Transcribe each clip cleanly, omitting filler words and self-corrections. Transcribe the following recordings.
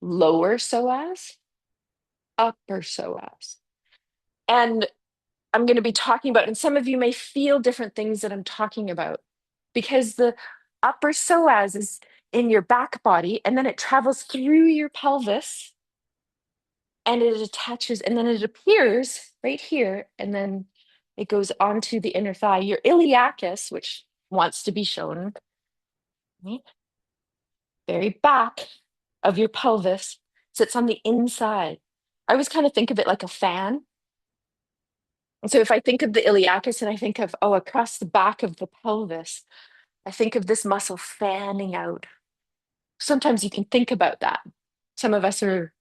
lower psoas, upper psoas. And I'm going to be talking about, and some of you may feel different things that I'm talking about because the upper psoas is in your back body and then it travels through your pelvis and it attaches and then it appears right here and then it goes onto the inner thigh. Your iliacus, which wants to be shown, right, very back of your pelvis, sits on the inside. I always kind of think of it like a fan. And so if I think of the iliacus and I think of, oh, across the back of the pelvis, I think of this muscle fanning out. Sometimes you can think about that. Some of us are,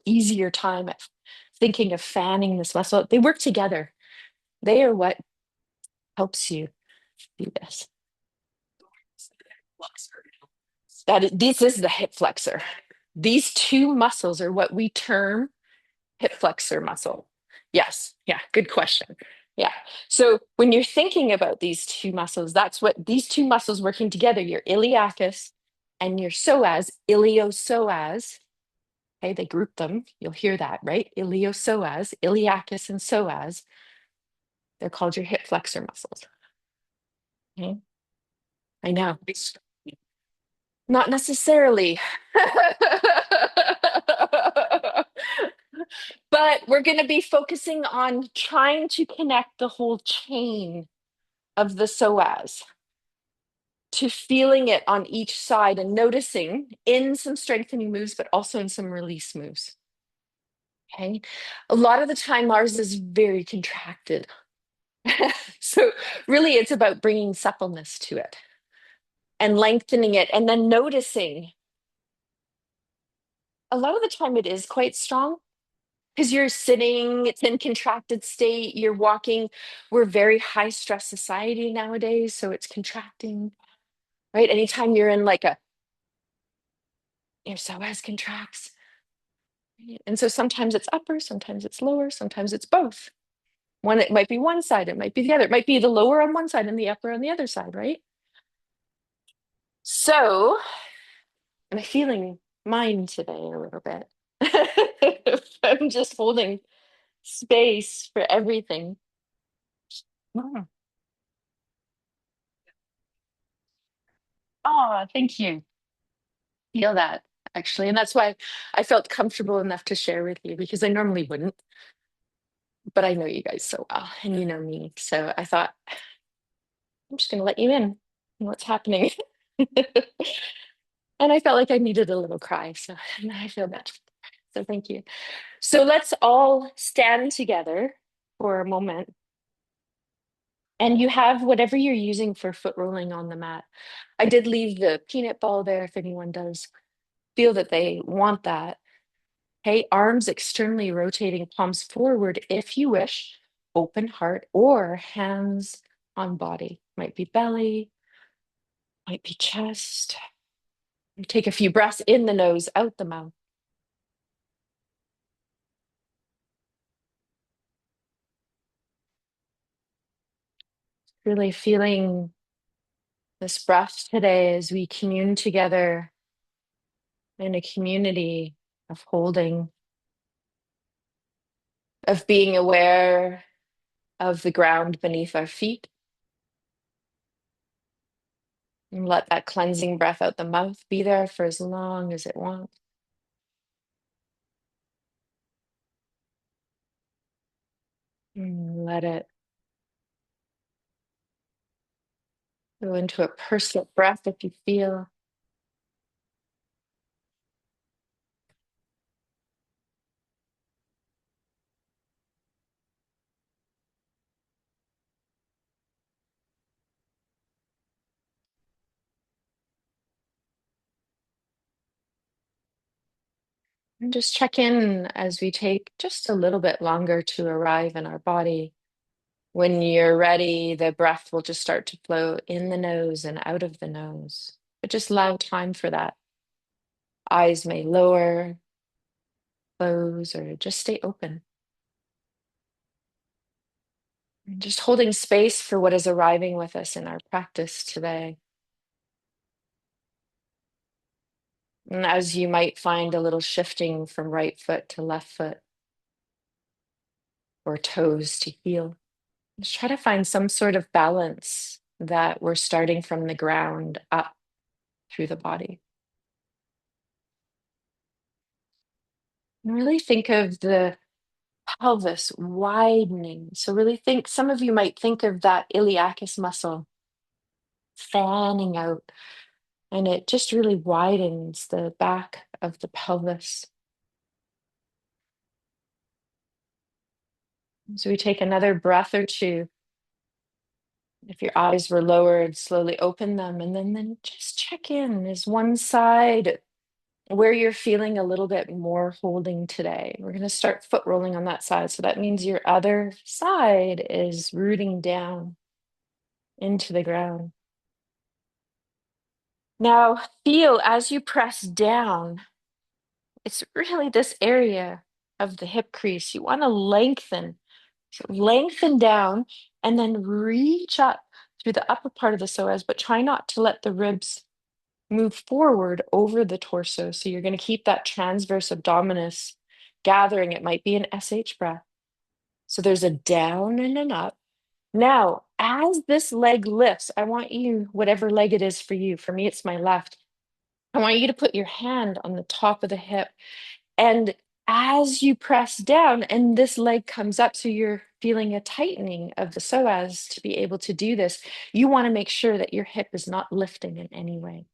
easier time at thinking of fanning this muscle. They work together. They are what helps you do this. This is the hip flexor. These two muscles are what we term hip flexor muscle. Yes. Yeah. Good question. Yeah. So when you're thinking about these two muscles, that's what these two muscles working together, your iliacus and your psoas, iliopsoas. Okay. They group them. You'll hear that, right? Iliopsoas, iliacus and psoas. They're called your hip flexor muscles. Okay. I know. Not necessarily. But we're going to be focusing on trying to connect the whole chain of the psoas to feeling it on each side and noticing in some strengthening moves, but also in some release moves. Okay. A lot of the time, ours is very contracted. So, really, it's about bringing suppleness to it and lengthening it and then noticing. A lot of the time, it is quite strong because you're sitting, it's in contracted state, you're walking. We're very high stress society nowadays, so it's contracting, right? Anytime you're in like your psoas contracts. Right? And so sometimes it's upper, sometimes it's lower, sometimes it's both. It might be one side, it might be the other. It might be the lower on one side and the upper on the other side, right? So I'm feeling mine today a little bit. I'm just holding space for everything. Mm. Oh, thank you. Feel that actually. And that's why I felt comfortable enough to share with you because I normally wouldn't, but I know you guys so well and you know me. So I thought, I'm just going to let you in on what's happening. And I felt like I needed a little cry. So now I feel better. So thank you. So let's all stand together for a moment. And you have whatever you're using for foot rolling on the mat. I did leave the peanut ball there if anyone does feel that they want that. Okay, arms externally rotating, palms forward if you wish, open heart, or hands on body. Might be belly, might be chest. Take a few breaths in the nose, out the mouth. Really feeling this breath today as we commune together in a community of holding, of being aware of the ground beneath our feet. And let that cleansing breath out the mouth be there for as long as it wants. And let it go into a pursed breath if you feel. And just check in as we take just a little bit longer to arrive in our body. When you're ready, the breath will just start to flow in the nose and out of the nose. But just allow time for that. Eyes may lower, close, or just stay open. And just holding space for what is arriving with us in our practice today. And as you might find a little shifting from right foot to left foot or toes to heel, just try to find some sort of balance that we're starting from the ground up through the body. And really think of the pelvis widening. So really think, some of you might think of that iliacus muscle fanning out, and it just really widens the back of the pelvis. So we take another breath or two. If your eyes were lowered, slowly open them, and then just check in. Is one side where you're feeling a little bit more holding today? We're going to start foot rolling on that side. So that means your other side is rooting down into the ground. Now, feel as you press down, it's really this area of the hip crease. You want to lengthen. So lengthen down and then reach up through the upper part of the psoas, but try not to let the ribs move forward over the torso. So you're going to keep that transverse abdominis gathering. It might be an SH breath. So there's a down and an up. Now, as this leg lifts, I want you, whatever leg it is for you, for me, it's my left. I want you to put your hand on the top of the hip. And as you press down and this leg comes up, so you're feeling a tightening of the psoas to be able to do this, you want to make sure that your hip is not lifting in any way.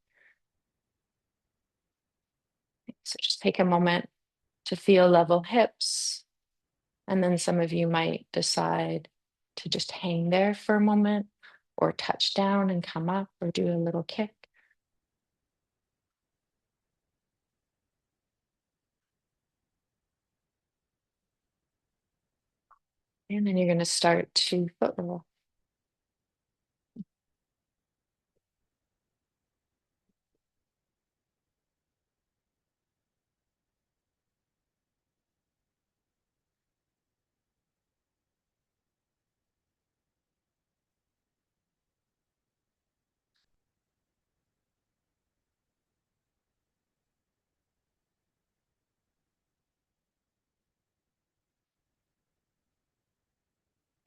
So just take a moment to feel level hips. And then some of you might decide to just hang there for a moment or touch down and come up or do a little kick. And then you're going to start to foot roll.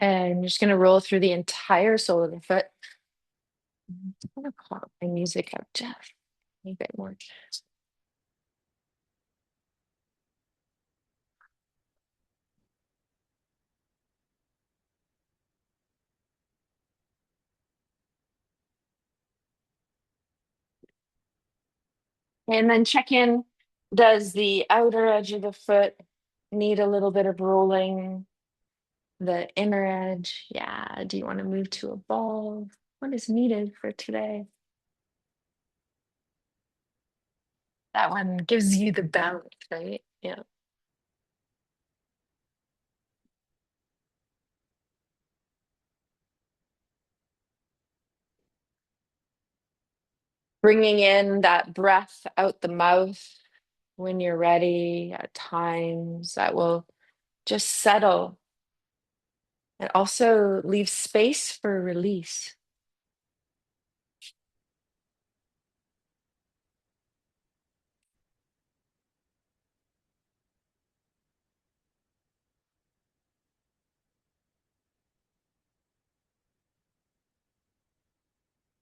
And you're just going to roll through the entire sole of the foot. I'm going to pop my music up just a bit more. And then check in. Does the outer edge of the foot need a little bit of rolling? The inner edge, yeah. Do you want to move to a ball? What is needed for today? That one gives you the bounce, right? Yeah. Bringing in that breath out the mouth when you're ready at times that will just settle and also leave space for release.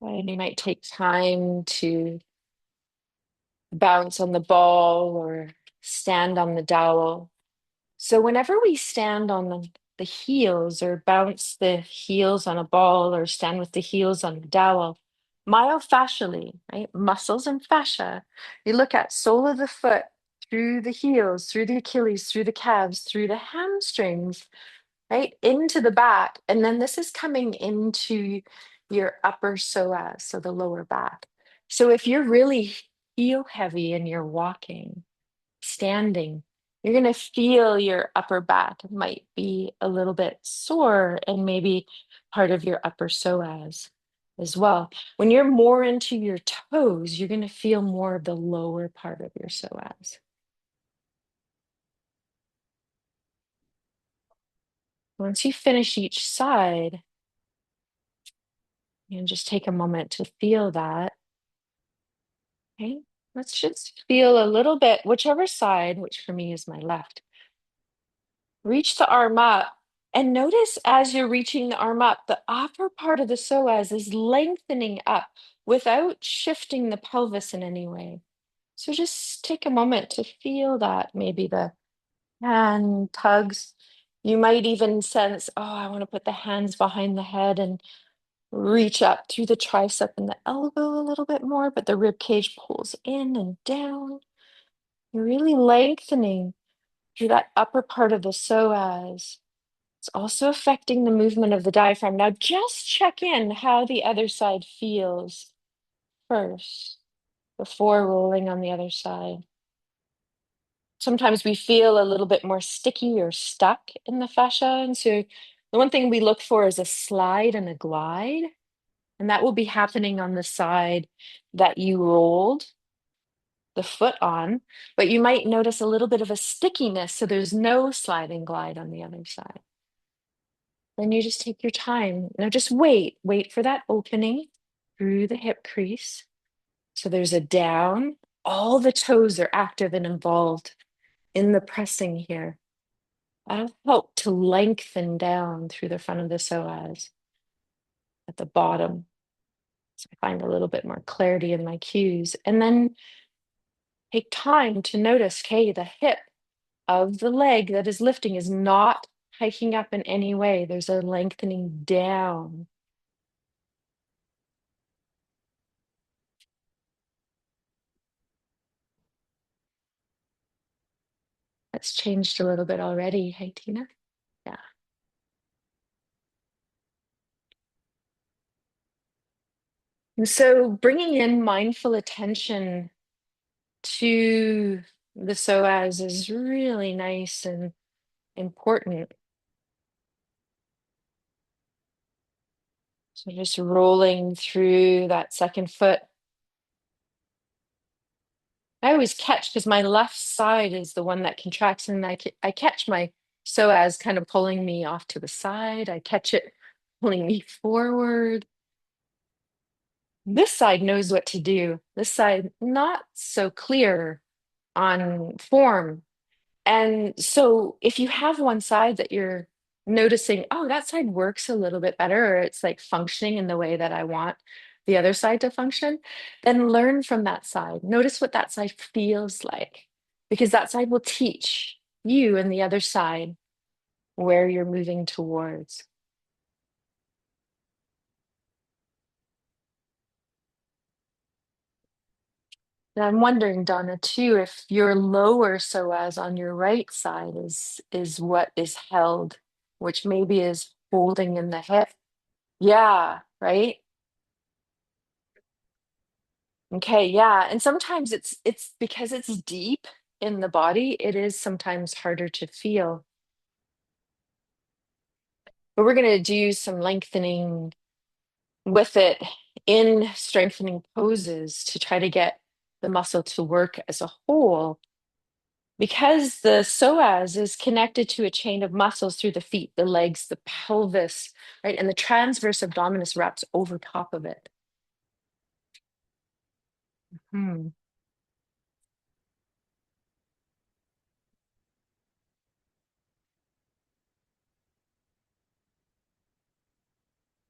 And you might take time to bounce on the ball or stand on the dowel. So whenever we stand on the heels or bounce the heels on a ball or stand with the heels on the dowel, myofascially, right? Muscles and fascia. You look at sole of the foot through the heels, through the Achilles, through the calves, through the hamstrings, right? Into the back. And then this is coming into your upper psoas, so the lower back. So if you're really heel heavy and you're walking, standing, you're going to feel your upper back might be a little bit sore and maybe part of your upper psoas as well. When you're more into your toes, you're going to feel more of the lower part of your psoas. Once you finish each side, you can just take a moment to feel that. Okay. Let's just feel a little bit, whichever side, which for me is my left. Reach the arm up and notice as you're reaching the arm up, the upper part of the psoas is lengthening up without shifting the pelvis in any way. So just take a moment to feel that. Maybe the hand tugs. You might even sense, oh, I want to put the hands behind the head and reach up through the tricep and the elbow a little bit more, but the rib cage pulls in and down. You're really lengthening through that upper part of the psoas. It's also affecting the movement of the diaphragm. Now, just check in how the other side feels first before rolling on the other side. Sometimes we feel a little bit more sticky or stuck in the fascia. And so the one thing we look for is a slide and a glide. And that will be happening on the side that you rolled the foot on. But you might notice a little bit of a stickiness. So there's no slide and glide on the other side. Then you just take your time. Now just wait for that opening through the hip crease. So there's a down. All the toes are active and involved in the pressing here. That'll help to lengthen down through the front of the psoas at the bottom. So I find a little bit more clarity in my cues. And then take time to notice, okay, the hip of the leg that is lifting is not hiking up in any way. There's a lengthening down. That's changed a little bit already. Hey, Tina? Yeah. And so bringing in mindful attention to the psoas is really nice and important. So just rolling through that second foot. I always catch because my left side is the one that contracts, and I catch my psoas kind of pulling me off to the side. I catch it pulling me forward. This side knows what to do. This side, not so clear on form. And so if you have one side that you're noticing, oh, that side works a little bit better, or it's like functioning in the way that I want the other side to function, then learn from that side. Notice what that side feels like, because that side will teach you and the other side where you're moving towards. And I'm wondering, Donna, too, if your lower psoas on your right side is what is held, which maybe is holding in the hip. Yeah, right? Okay, yeah. And sometimes it's because it's deep in the body, it is sometimes harder to feel. But we're going to do some lengthening with it in strengthening poses to try to get the muscle to work as a whole. Because the psoas is connected to a chain of muscles through the feet, the legs, the pelvis, right? And the transverse abdominis wraps over top of it. Hmm.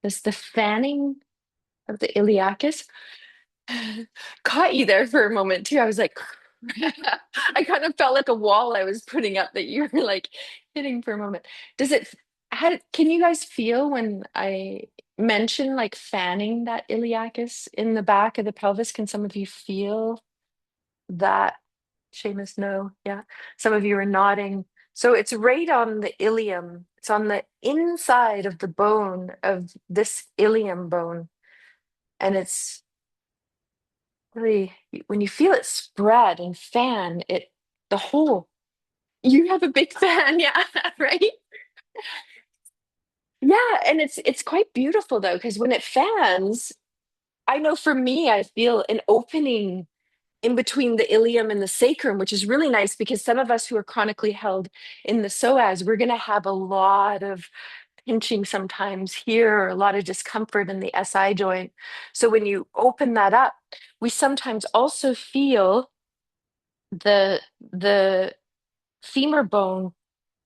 Does the fanning of the iliacus caught you there for a moment too? I was like, I kind of felt like a wall I was putting up that you were like hitting for a moment. Does it, can you guys feel when I mention like fanning that iliacus in the back of the pelvis? Can some of you feel that? Seamus, no. Yeah. Some of you are nodding. So it's right on the ilium. It's on the inside of the bone of this ilium bone. And it's really, when you feel it spread and fan, the whole, you have a big fan. Yeah. Right. Yeah. And it's quite beautiful though, because when it fans, I know for me, I feel an opening in between the ilium and the sacrum, which is really nice because some of us who are chronically held in the psoas, we're going to have a lot of pinching sometimes here or a lot of discomfort in the SI joint. So when you open that up, we sometimes also feel the femur bone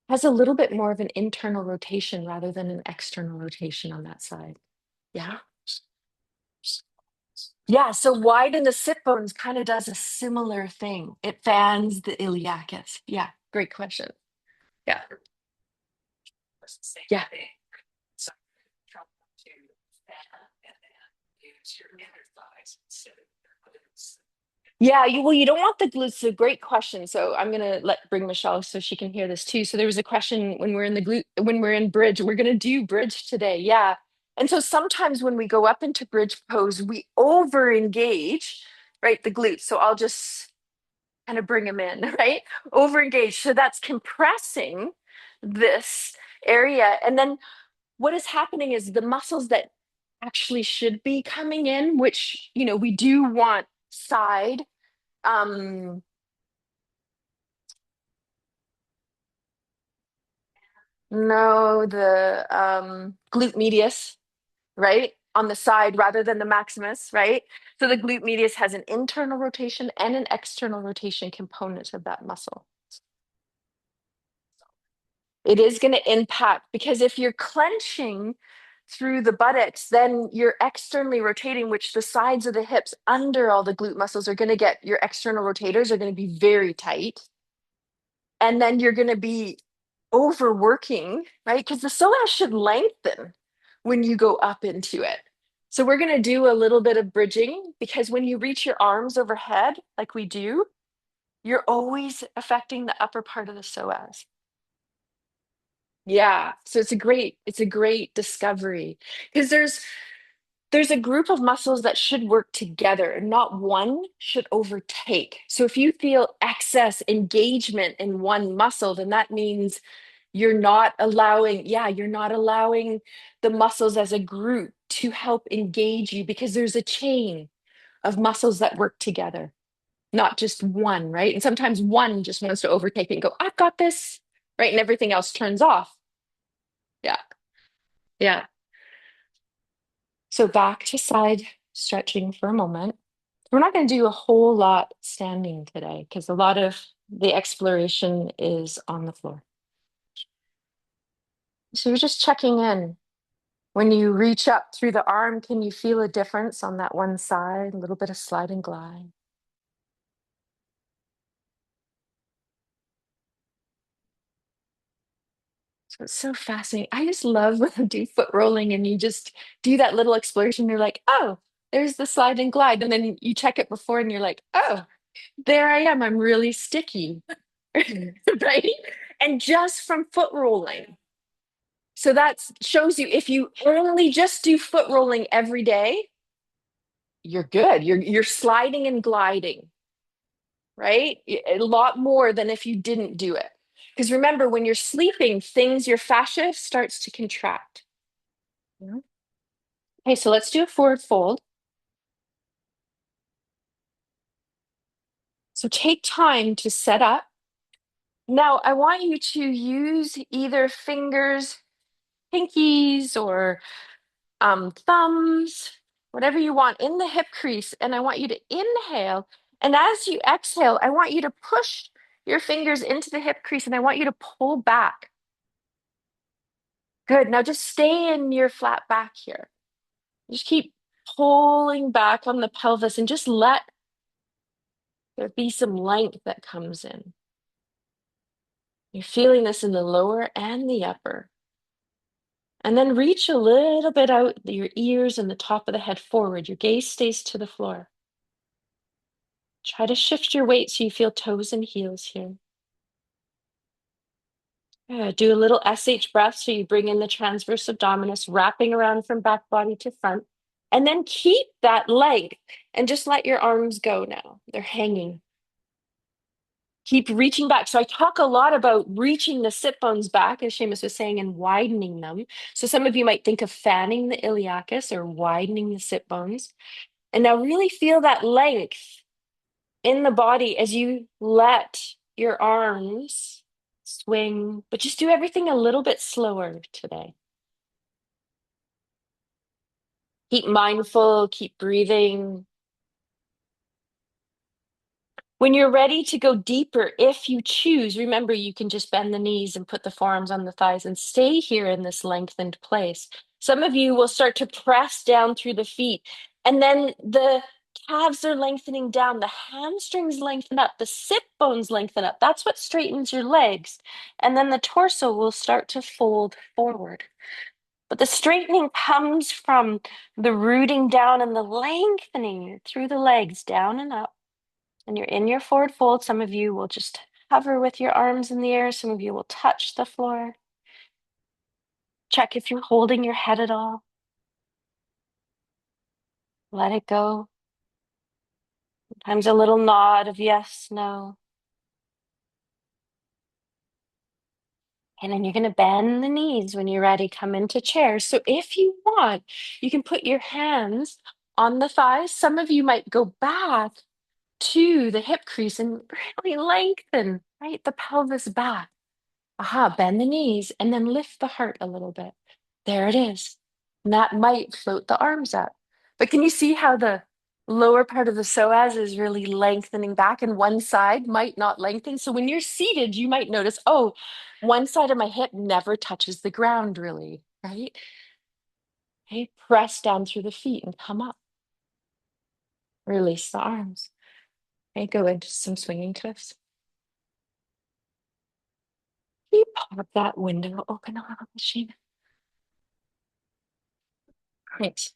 has a little bit more of an internal rotation rather than an external rotation on that side. Yeah. Yeah, so widen the sit bones kind of does a similar thing. It fans the iliacus. Yeah, great question. Yeah. Yeah. Yeah, well, you don't want the glutes. So great question. So I'm gonna bring Michelle so she can hear this too. So there was a question when we're in the when we're in bridge. We're gonna do bridge today. Yeah. And so sometimes when we go up into bridge pose, we over engage, right? The glutes. So I'll just kind of bring them in, right? Over engage. So that's compressing this area. And then what is happening is the muscles that actually should be coming in, which, we do want side. Um, no, the glute medius, right? On the side rather than the maximus, right? So the glute medius has an internal rotation and an external rotation component of that muscle. It is going to impact because if you're clenching through the buttocks, then you're externally rotating, which the sides of the hips under all the glute muscles are going to get your external rotators are going to be very tight. And then you're going to be overworking, right? Because the psoas should lengthen when you go up into it. So we're going to do a little bit of bridging because when you reach your arms overhead, like we do, you're always affecting the upper part of the psoas. Yeah, so it's a great discovery because there's a group of muscles that should work together, not one should overtake. So if you feel excess engagement in one muscle, then that means you're not allowing the muscles as a group to help engage you because there's a chain of muscles that work together, not just one, right? And sometimes one just wants to overtake it and go, I've got this, right? And everything else turns off. Yeah. Yeah. So back to side stretching for a moment. We're not going to do a whole lot standing today because a lot of the exploration is on the floor. So you're just checking in. When you reach up through the arm, can you feel a difference on that one side? A little bit of slide and glide. So it's so fascinating. I just love when I do foot rolling and you just do that little exploration. You're like, oh, there's the slide and glide. And then you check it before and you're like, oh, there I am. I'm really sticky. Right? And just from foot rolling. So that shows you if you only just do foot rolling every day, you're good. You're sliding and gliding, right? A lot more than if you didn't do it. Because remember, when you're sleeping, your fascia starts to contract. Yeah. Okay, so let's do a forward fold. So take time to set up. Now, I want you to use either fingers, pinkies, or thumbs, whatever you want in the hip crease. And I want you to inhale. And as you exhale, I want you to push your fingers into the hip crease and I want you to pull back. Good. Now just stay in your flat back here. Just keep pulling back on the pelvis and just let there be some length that comes in. You're feeling this in the lower and the upper. And then reach a little bit out your ears and the top of the head forward. Your gaze stays to the floor. Try to shift your weight so you feel toes and heels here. Do a little SH breath so you bring in the transverse abdominis, wrapping around from back body to front. And then keep that length and just let your arms go now. They're hanging. Keep reaching back. So I talk a lot about reaching the sit bones back, as Seamus was saying, and widening them. So some of you might think of fanning the iliacus or widening the sit bones. And now really feel that length in the body as you let your arms swing, but just do everything a little bit slower today. Keep mindful, keep breathing. When you're ready to go deeper, if you choose, remember you can just bend the knees and put the forearms on the thighs and stay here in this lengthened place. Some of you will start to press down through the feet, and then the calves are lengthening down, the hamstrings lengthen up, the sit bones lengthen up. That's what straightens your legs. And then the torso will start to fold forward. But the straightening comes from the rooting down and the lengthening through the legs, down and up. And you're in your forward fold. Some of you will just hover with your arms in the air. Some of you will touch the floor. Check if you're holding your head at all. Let it go. Sometimes a little nod of yes, no. And then you're going to bend the knees when you're ready. Come into chair. So if you want, you can put your hands on the thighs. Some of you might go back to the hip crease and really lengthen, right? The pelvis back. Aha, bend the knees and then lift the heart a little bit. There it is. And that might float the arms up. But can you see how the lower part of the psoas is really lengthening back and one side might not lengthen? So when you're seated, you might notice, oh, one side of my hip never touches the ground really, right? Okay, press down through the feet and come up. Release the arms. Okay, go into some swinging twists. Can you pop that window open a little bit, Sheena? Great.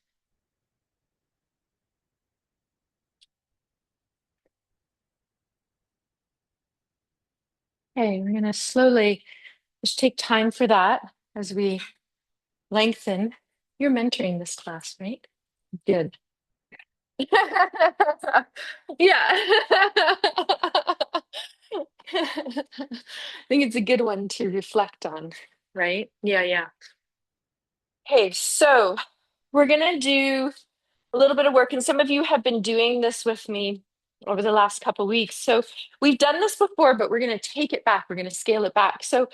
Okay, we're going to slowly just take time for that as we lengthen. You're mentoring this class, right? Good. Yeah. I think it's a good one to reflect on, right? Yeah, yeah. Hey, so we're gonna do a little bit of work, and some of you have been doing this with me over the last couple weeks. So we've done this before, but we're gonna take it back. We're gonna scale it back. So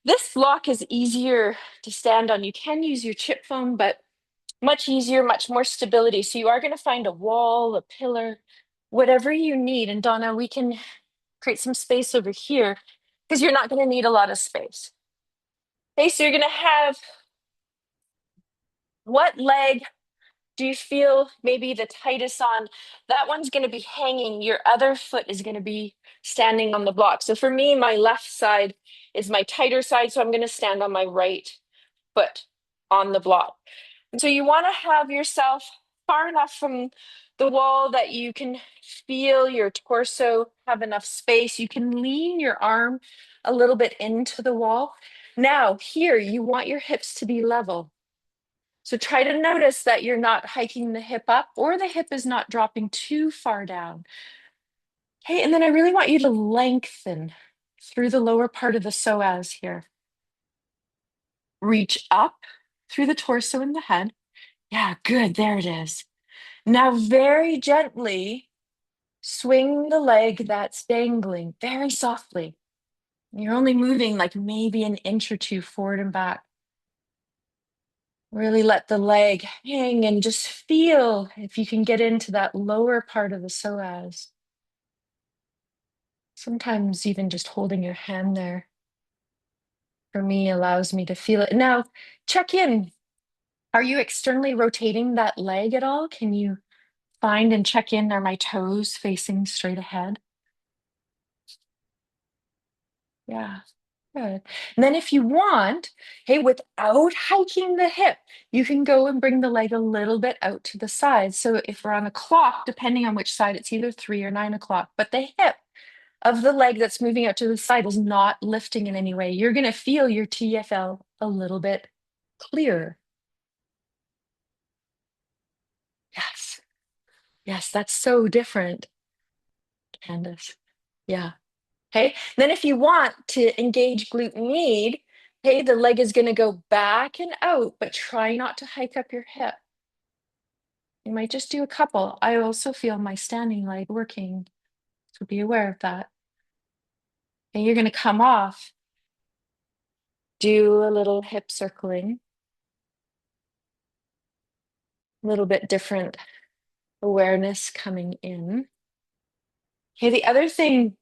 this block is easier to stand on. You can use your chip foam, but much easier, much more stability. So you are going to find a wall, a pillar, whatever you need. And Donna, we can create some space over here because you're not going to need a lot of space. Okay, so you're going to have what leg do you feel maybe the tightest on? That one's going to be hanging. Your other foot is going to be standing on the block. So for me, my left side is my tighter side. So I'm going to stand on my right foot on the block. And so you want to have yourself far enough from the wall that you can feel your torso have enough space. You can lean your arm a little bit into the wall. Now, here, you want your hips to be level. So try to notice that you're not hiking the hip up or the hip is not dropping too far down. Okay, and then I really want you to lengthen through the lower part of the psoas here. Reach up through the torso and the head. Yeah, good. There it is. Now, very gently swing the leg that's dangling very softly. You're only moving like maybe an inch or two forward and back. Really let the leg hang and just feel if you can get into that lower part of the psoas. Sometimes even just holding your hand there for me allows me to feel it. Now, check in. Are you externally rotating that leg at all? Can you find and check in? Are my toes facing straight ahead? Yeah, good. And then if you want, hey, without hiking the hip, you can go and bring the leg a little bit out to the side. So if we're on a clock, depending on which side, it's either 3 or 9 o'clock, but the hip of the leg that's moving out to the side is not lifting in any way. You're going to feel your TFL a little bit clearer. Yes. Yes, that's so different, Candace. Yeah. Okay. Then if you want to engage glute med, okay, the leg is going to go back and out, but try not to hike up your hip. You might just do a couple. I also feel my standing leg working, so be aware of that. And you're going to come off, do a little hip circling. A little bit different awareness coming in. Okay, the other thing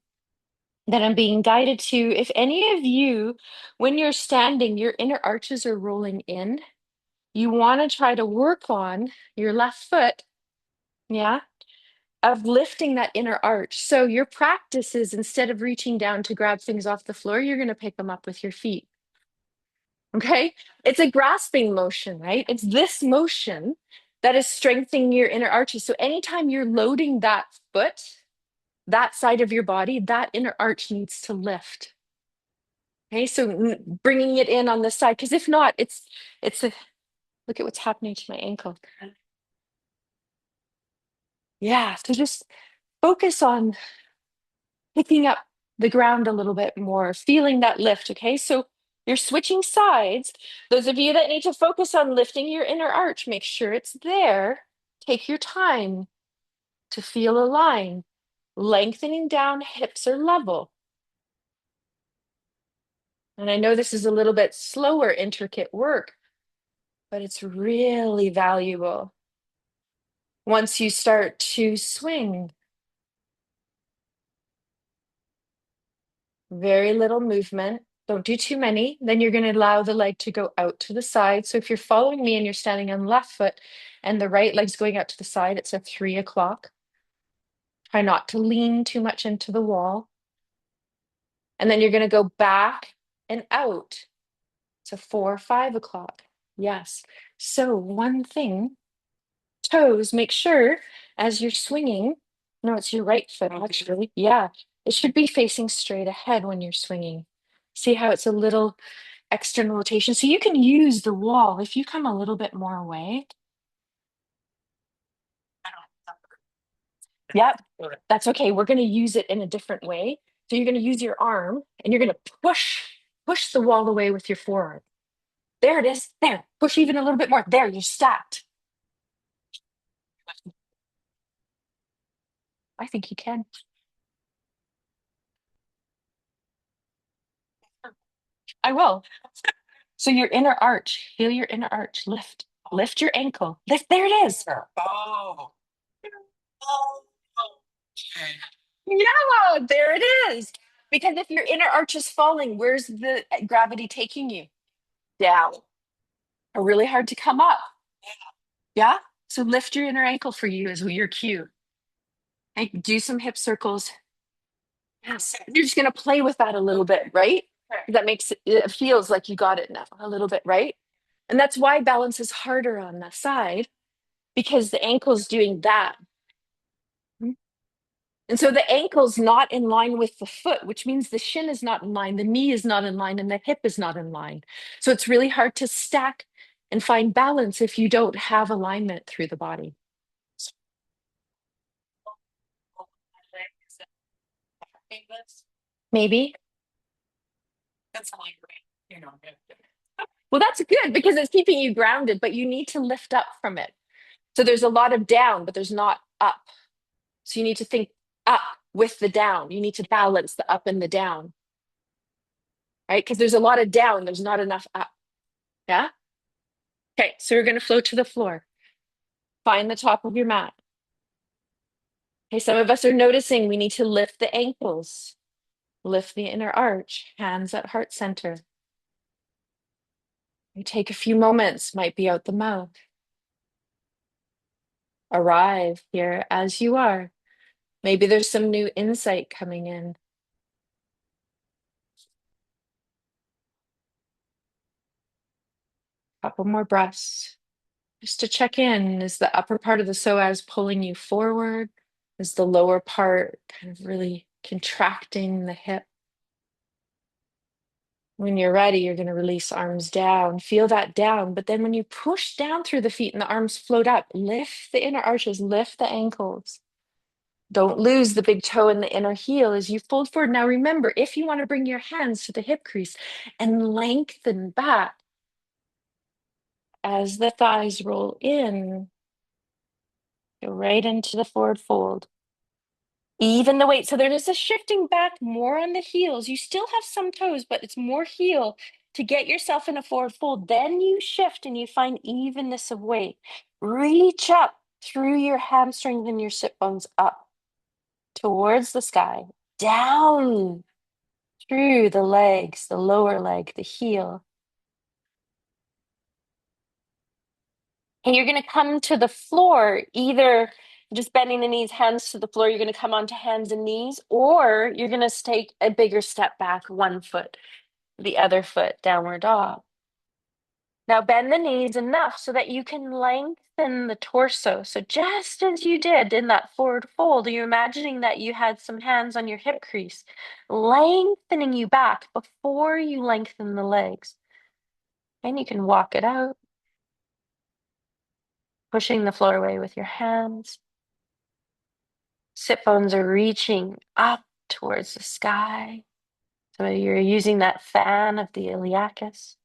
that I'm being guided to, if any of you, when you're standing, your inner arches are rolling in, you want to try to work on your left foot, yeah, of lifting that inner arch. So your practice is instead of reaching down to grab things off the floor, you're going to pick them up with your feet. Okay? It's a grasping motion, right? It's this motion that is strengthening your inner arches. So anytime you're loading that foot, that side of your body, that inner arch needs to lift. Okay, so bringing it in on this side, because if not, it's a look at what's happening to my ankle. Yeah, so just focus on picking up the ground a little bit more, feeling that lift. Okay, so you're switching sides. Those of you that need to focus on lifting your inner arch, make sure it's there. Take your time to feel aligned. Lengthening down, hips are level. And I know this is a little bit slower, intricate work, but it's really valuable. Once you start to swing, very little movement. Don't do too many. Then you're going to allow the leg to go out to the side. So if you're following me and you're standing on left foot and the right leg's going out to the side, it's a 3 o'clock. Try not to lean too much into the wall. And then you're going to go back and out to 4 or 5 o'clock. Yes. So one thing, toes, make sure as you're swinging, no, it's your right foot actually. Yeah. It should be facing straight ahead when you're swinging. See how it's a little external rotation. So you can use the wall if you come a little bit more away. Yep, that's okay. We're going to use it in a different way. So you're going to use your arm and you're going to push the wall away with your forearm. There it is. There. Push even a little bit more. There, you're stacked. I think you can. I will. So your inner arch, feel your inner arch. Lift. Lift your ankle. Lift. There it is. Oh. Yeah, there it is. Because if your inner arch is falling, where's the gravity taking you? Down. Or really hard to come up. Yeah. So lift your inner ankle for you as your cue. And do some hip circles. Yes. You're just going to play with that a little bit, right? That makes it feels like you got it now a little bit, right? And that's why balance is harder on the side because the ankle's doing that. And so the ankle's not in line with the foot, which means the shin is not in line, the knee is not in line, and the hip is not in line. So it's really hard to stack and find balance if you don't have alignment through the body. Maybe. Well, that's good because it's keeping you grounded, but you need to lift up from it. So there's a lot of down, but there's not up. So you need to think up with the down. You need to balance the up and the down, right? Because there's a lot of down, there's not enough up. Yeah. Okay. So we're going to float to the floor. Find the top of your mat. Okay. Some of us are noticing we need to lift the ankles, lift the inner arch, hands at heart center. You take a few moments, might be out the mouth. Arrive here as you are. Maybe there's some new insight coming in. Couple more breaths. Just to check in, is the upper part of the psoas pulling you forward? Is the lower part kind of really contracting the hip? When you're ready, you're going to release arms down. Feel that down. But then when you push down through the feet and the arms float up, lift the inner arches, lift the ankles. Don't lose the big toe and the inner heel as you fold forward. Now remember, if you want to bring your hands to the hip crease and lengthen back as the thighs roll in, go right into the forward fold. Even the weight. So there is a shifting back more on the heels. You still have some toes, but it's more heel to get yourself in a forward fold. Then you shift and you find evenness of weight. Reach up through your hamstrings and your sit bones up towards the sky, down through the legs, the lower leg, the heel. And you're going to come to the floor, either just bending the knees, hands to the floor. You're going to come onto hands and knees, or you're going to take a bigger step back, one foot, the other foot, downward dog. Now bend the knees enough so that you can lengthen the torso. So just as you did in that forward fold, are you imagining that you had some hands on your hip crease, lengthening you back before you lengthen the legs? And you can walk it out, pushing the floor away with your hands. Sit bones are reaching up towards the sky. So you're using that fan of the iliacus.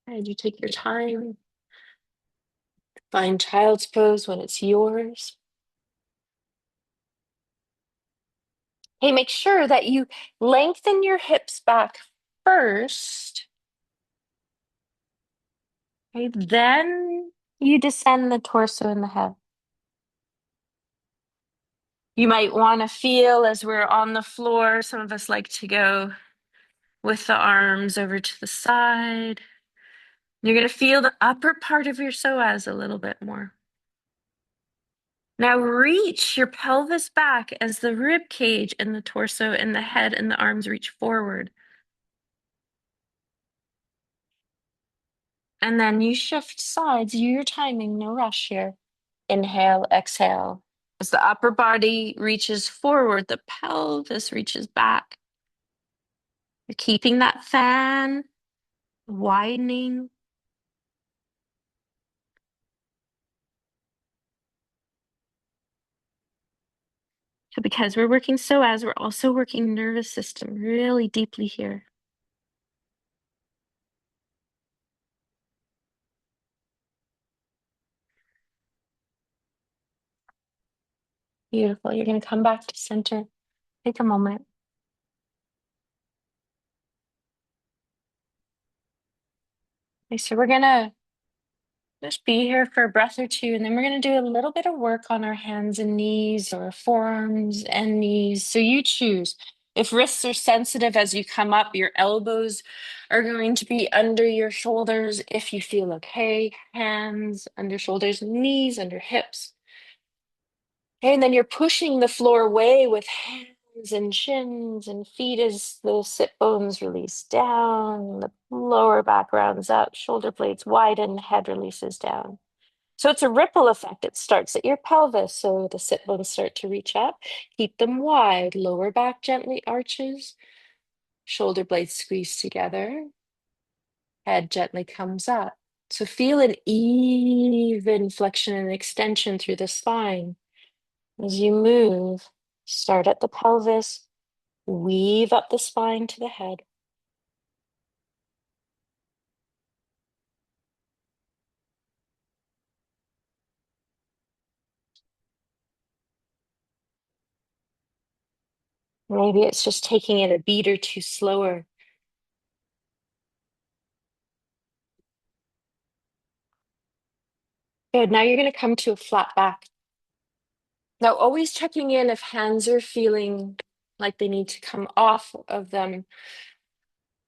And you take your time. Find child's pose when it's yours. Hey, make sure that you lengthen your hips back first. Okay, then you descend the torso and the head. You might want to feel as we're on the floor, some of us like to go with the arms over to the side. You're going to feel the upper part of your psoas a little bit more. Now reach your pelvis back as the rib cage and the torso and the head and the arms reach forward. And then you shift sides, your timing, no rush here. Inhale, exhale. As the upper body reaches forward, the pelvis reaches back. You're keeping that fan widening. So because we're working psoas, we're also working nervous system really deeply here. Beautiful. You're going to come back to center. Take a moment. Okay, so we're going to just be here for a breath or two, and then we're going to do a little bit of work on our hands and knees or forearms and knees. So you choose. If wrists are sensitive as you come up, your elbows are going to be under your shoulders. If you feel okay, hands under shoulders, knees under hips. Okay, and then you're pushing the floor away with hands and shins and feet as the sit bones release down, the lower back rounds up, shoulder blades widen, head releases down. So it's a ripple effect. It starts at your pelvis, so the sit bones start to reach up. Keep them wide, lower back gently arches, shoulder blades squeeze together, head gently comes up. So feel an even flexion and extension through the spine. As you move, start at the pelvis, weave up the spine to the head. Maybe it's just taking it a beat or two slower. Good. Now you're going to come to a flat back. Now, always checking in if hands are feeling like they need to come off of them.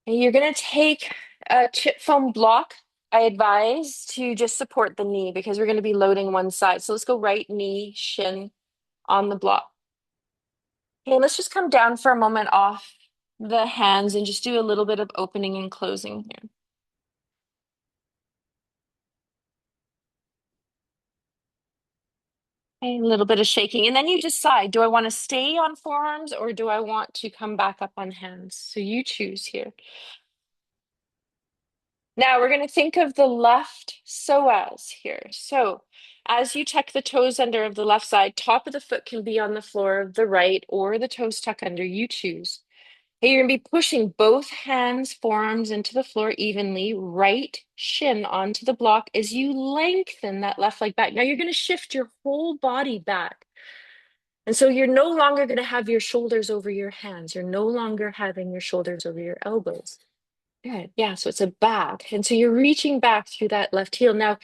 And you're going to take a chip foam block. I advise to just support the knee because we're going to be loading one side. So let's go right knee, shin on the block. Okay, let's just come down for a moment off the hands and just do a little bit of opening and closing here. Okay, a little bit of shaking. And then you decide, do I want to stay on forearms or do I want to come back up on hands? So you choose here. Now we're going to think of the left psoas here. So as you tuck the toes under of the left side, top of the foot can be on the floor of the right or the toes tuck under, you choose. Okay, you're going to be pushing both hands, forearms into the floor evenly, right shin onto the block as you lengthen that left leg back. Now you're going to shift your whole body back. And so you're no longer going to have your shoulders over your hands. You're no longer having your shoulders over your elbows. Good. Yeah. So it's a back. And so you're reaching back through that left heel. Now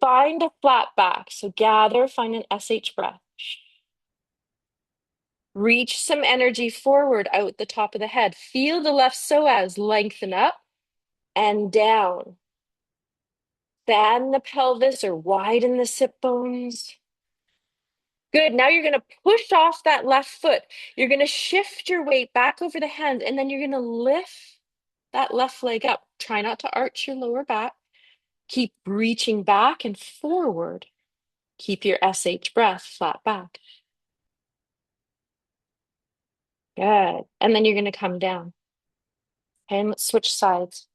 find a flat back. So gather, find an SH breath. Reach some energy forward out the top of the head. Feel the left psoas lengthen up and down. Fan the pelvis or widen the sit bones. Good. Now you're going to push off that left foot. You're going to shift your weight back over the hand, and then you're going to lift that left leg up. Try not to arch your lower back. Keep reaching back and forward. Keep your SH breath flat back. Good. And then you're going to come down. And let's switch sides.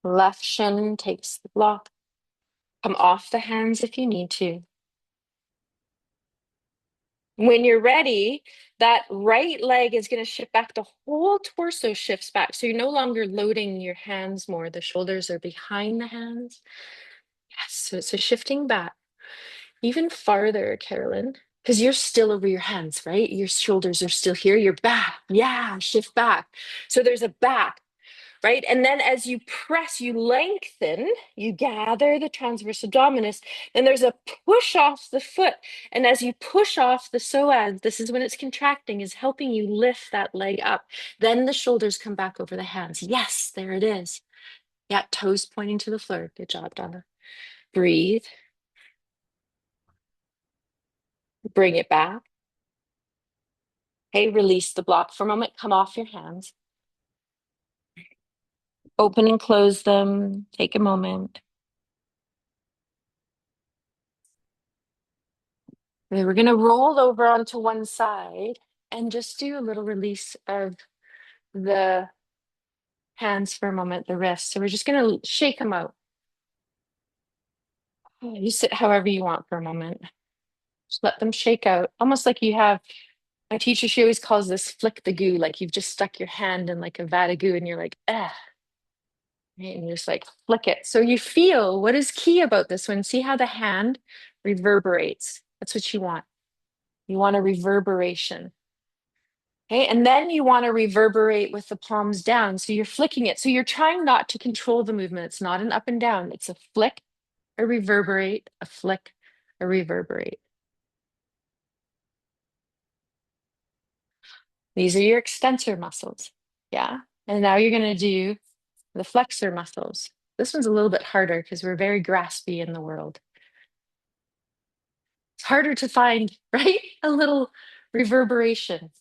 Left shin takes the block. Come off the hands if you need to. When you're ready, that right leg is going to shift back. The whole torso shifts back. So you're no longer loading your hands more. The shoulders are behind the hands. Yes, so shifting back even farther, Carolyn, because you're still over your hands, right? Your shoulders are still here. You're back. Yeah, shift back. So there's a back. Right? And then as you press, you lengthen, you gather the transverse abdominis, then there's a push off the foot. And as you push off the psoas, this is when it's contracting, is helping you lift that leg up. Then the shoulders come back over the hands. Yes, there it is. Yeah, toes pointing to the floor. Good job, Donna. Breathe. Bring it back. Okay, release the block for a moment. Come off your hands. Open and close them. Take a moment. Okay, we're going to roll over onto one side and just do a little release of the hands for a moment, the wrists. So we're just going to shake them out. You sit however you want for a moment. Just let them shake out, almost like you have. My teacher, she always calls this flick the goo, like you've just stuck your hand in like a vat of goo and you're like, ah, and you just like flick it. So you feel what is key about this one. See how the hand reverberates. That's what you want. You want a reverberation. Okay, and then you want to reverberate with the palms down. So you're flicking it. So you're trying not to control the movement. It's not an up and down. It's a flick, a reverberate, a flick, a reverberate. These are your extensor muscles. Yeah. And now you're going to do the flexor muscles. This one's a little bit harder because we're very graspy in the world. It's harder to find, right? A little reverberation.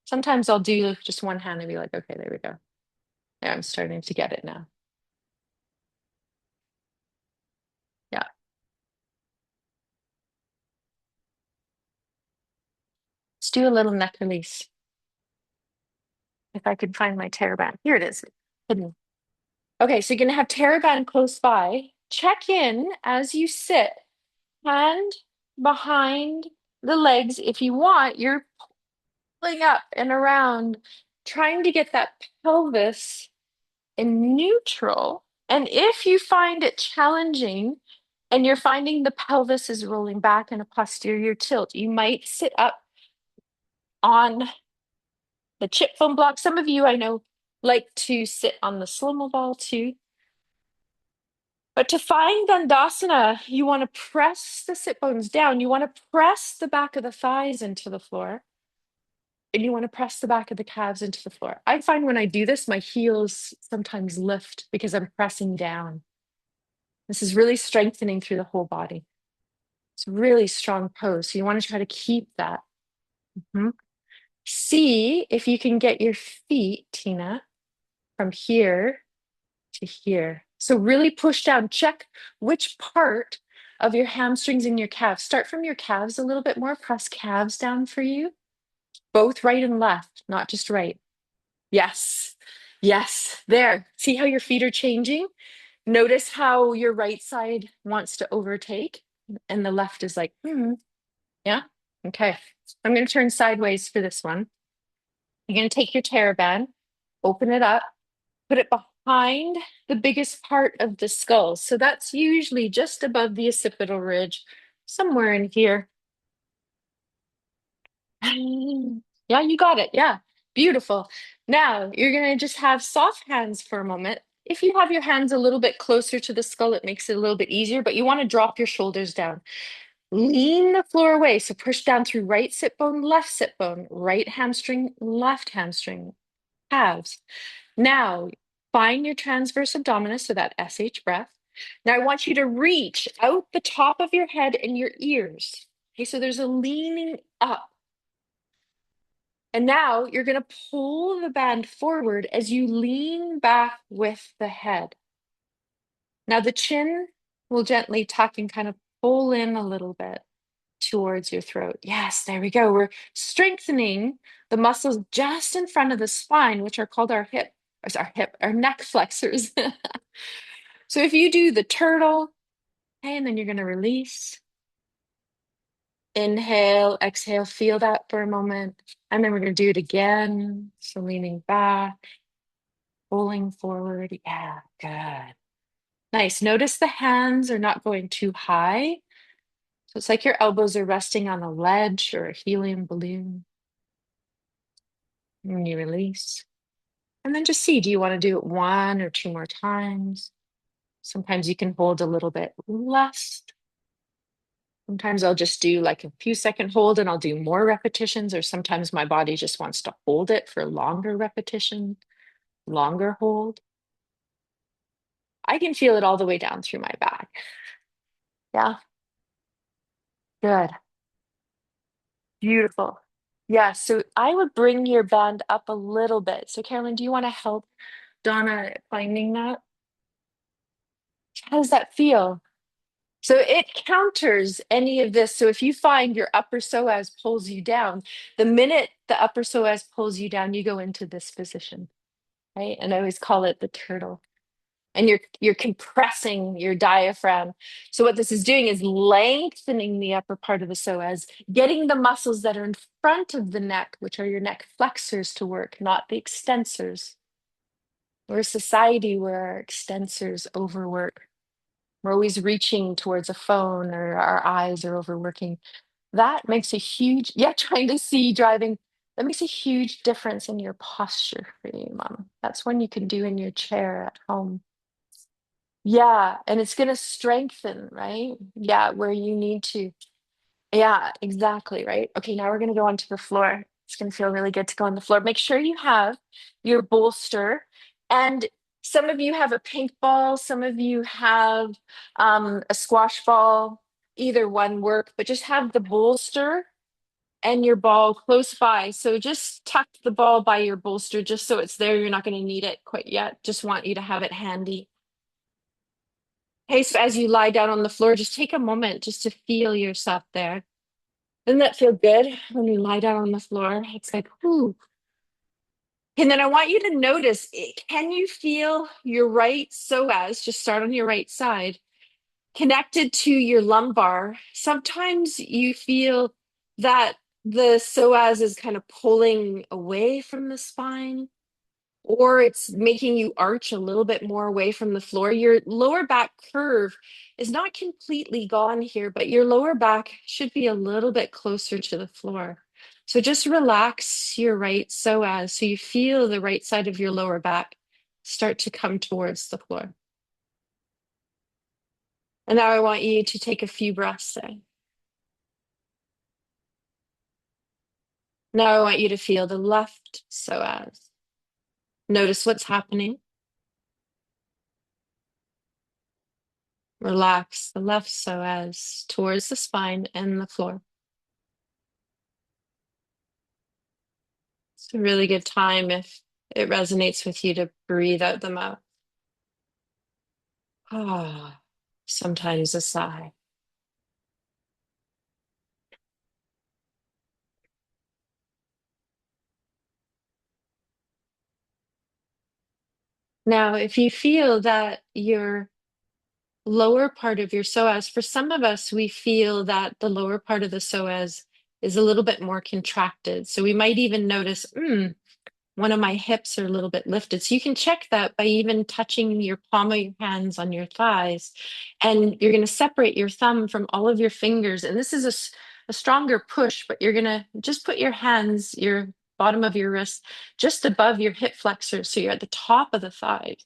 Sometimes I'll do just one hand and be like, okay, there we go. Yeah, I'm starting to get it now. Yeah. Let's do a little neck release. If I could find my TerraBand. Here it is. Hidden. Okay, so you're going to have TerraBand close by. Check in as you sit, hand behind the legs. If you want, you're pulling up and around, trying to get that pelvis in neutral. And if you find it challenging and you're finding the pelvis is rolling back in a posterior tilt, you might sit up on the chip foam block. Some of you I know like to sit on the slow-mo ball too. But to find Dandasana, you want to press the sit bones down. You want to press the back of the thighs into the floor. And you want to press the back of the calves into the floor. I find when I do this, my heels sometimes lift because I'm pressing down. This is really strengthening through the whole body. It's a really strong pose. So you want to try to keep that. Mhm. See if you can get your feet, Tina, from here to here. So really push down. Check which part of your hamstrings and your calves. Start from your calves a little bit more. Press calves down for you. Both right and left, not just right. Yes. Yes. There. See how your feet are changing? Notice how your right side wants to overtake and the left is like, hmm. Yeah. Okay. I'm going to turn sideways for this one. You're going to take your TerraBand, open it up, put it behind the biggest part of the skull. So that's usually just above the occipital ridge, somewhere in here. Yeah, you got it. Yeah, beautiful. Now you're going to just have soft hands for a moment. If you have your hands a little bit closer to the skull, it makes it a little bit easier, but you want to drop your shoulders down. Lean the floor away. So push down through right sit bone, left sit bone, right hamstring, left hamstring, calves. Now find your transverse abdominis, so that SH breath. Now I want you to reach out the top of your head and your ears. Okay, so there's a leaning up. And now you're going to pull the band forward as you lean back with the head. Now the chin will gently tuck and kind of pull in a little bit towards your throat. Yes, there we go. We're strengthening the muscles just in front of the spine, which are called our neck flexors. So if you do the turtle, okay, and then you're going to release. Inhale, exhale, feel that for a moment. And then we're going to do it again. So leaning back, pulling forward. Yeah, good. Nice. Notice the hands are not going too high. So it's like your elbows are resting on a ledge or a helium balloon. And you release. And then just see, do you want to do it one or two more times? Sometimes you can hold a little bit less. Sometimes I'll just do like a few second hold and I'll do more repetitions, or sometimes my body just wants to hold it for longer repetition, longer hold. I can feel it all the way down through my back. Yeah, good. Beautiful. Yeah, so I would bring your band up a little bit. So Carolyn, do you want to help Donna finding that? How does that feel? So it counters any of this. So if you find your upper psoas pulls you down, the minute the upper psoas pulls you down, you go into this position, right? And I always call it the turtle. And you're compressing your diaphragm. So what this is doing is lengthening the upper part of the psoas, getting the muscles that are in front of the neck, which are your neck flexors, to work, not the extensors. We're a society where our extensors overwork. We're always reaching towards a phone or our eyes are overworking. That makes a huge, yeah, trying to see driving, that makes a huge difference in your posture for you, Mom. That's one you can do in your chair at home. Yeah, and it's going to strengthen, right? Yeah, where you need to. Yeah, exactly, right? Okay, now we're going to go onto the floor. It's going to feel really good to go on the floor. Make sure you have your bolster. And some of you have a pink ball, some of you have a squash ball. Either one work, but just have the bolster and your ball close by. So just tuck the ball by your bolster just so it's there. You're not going to need it quite yet. Just want you to have it handy. Hey, so as you lie down on the floor, just take a moment just to feel yourself there. Doesn't that feel good when you lie down on the floor? It's like, ooh. And then I want you to notice, can you feel your right psoas, just start on your right side, connected to your lumbar? Sometimes you feel that the psoas is kind of pulling away from the spine, or it's making you arch a little bit more away from the floor. Your lower back curve is not completely gone here, but your lower back should be a little bit closer to the floor. So just relax your right psoas so you feel the right side of your lower back start to come towards the floor. And now I want you to take a few breaths in. Now I want you to feel the left psoas. Notice what's happening. Relax the left psoas towards the spine and the floor. It's a really good time if it resonates with you to breathe out the mouth. Ah, sometimes a sigh. Now, if you feel that your lower part of your psoas, for some of us, we feel that the lower part of the psoas is a little bit more contracted. So we might even notice, one of my hips are a little bit lifted. So you can check that by even touching your palm of your hands on your thighs. And you're going to separate your thumb from all of your fingers. And this is a stronger push, but you're going to just put your hands, your bottom of your wrist, just above your hip flexors. So you're at the top of the thighs.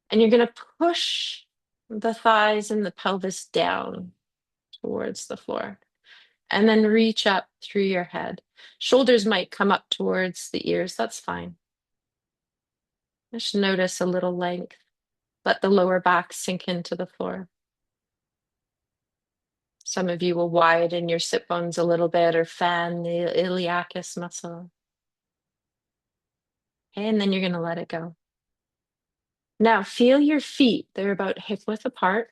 And you're going to push the thighs and the pelvis down towards the floor. And then reach up through your head. Shoulders might come up towards the ears. That's fine. Just notice a little length. Let the lower back sink into the floor. Some of you will widen your sit bones a little bit or fan the iliacus muscle. Okay, and then you're going to let it go. Now feel your feet. They're about hip width apart.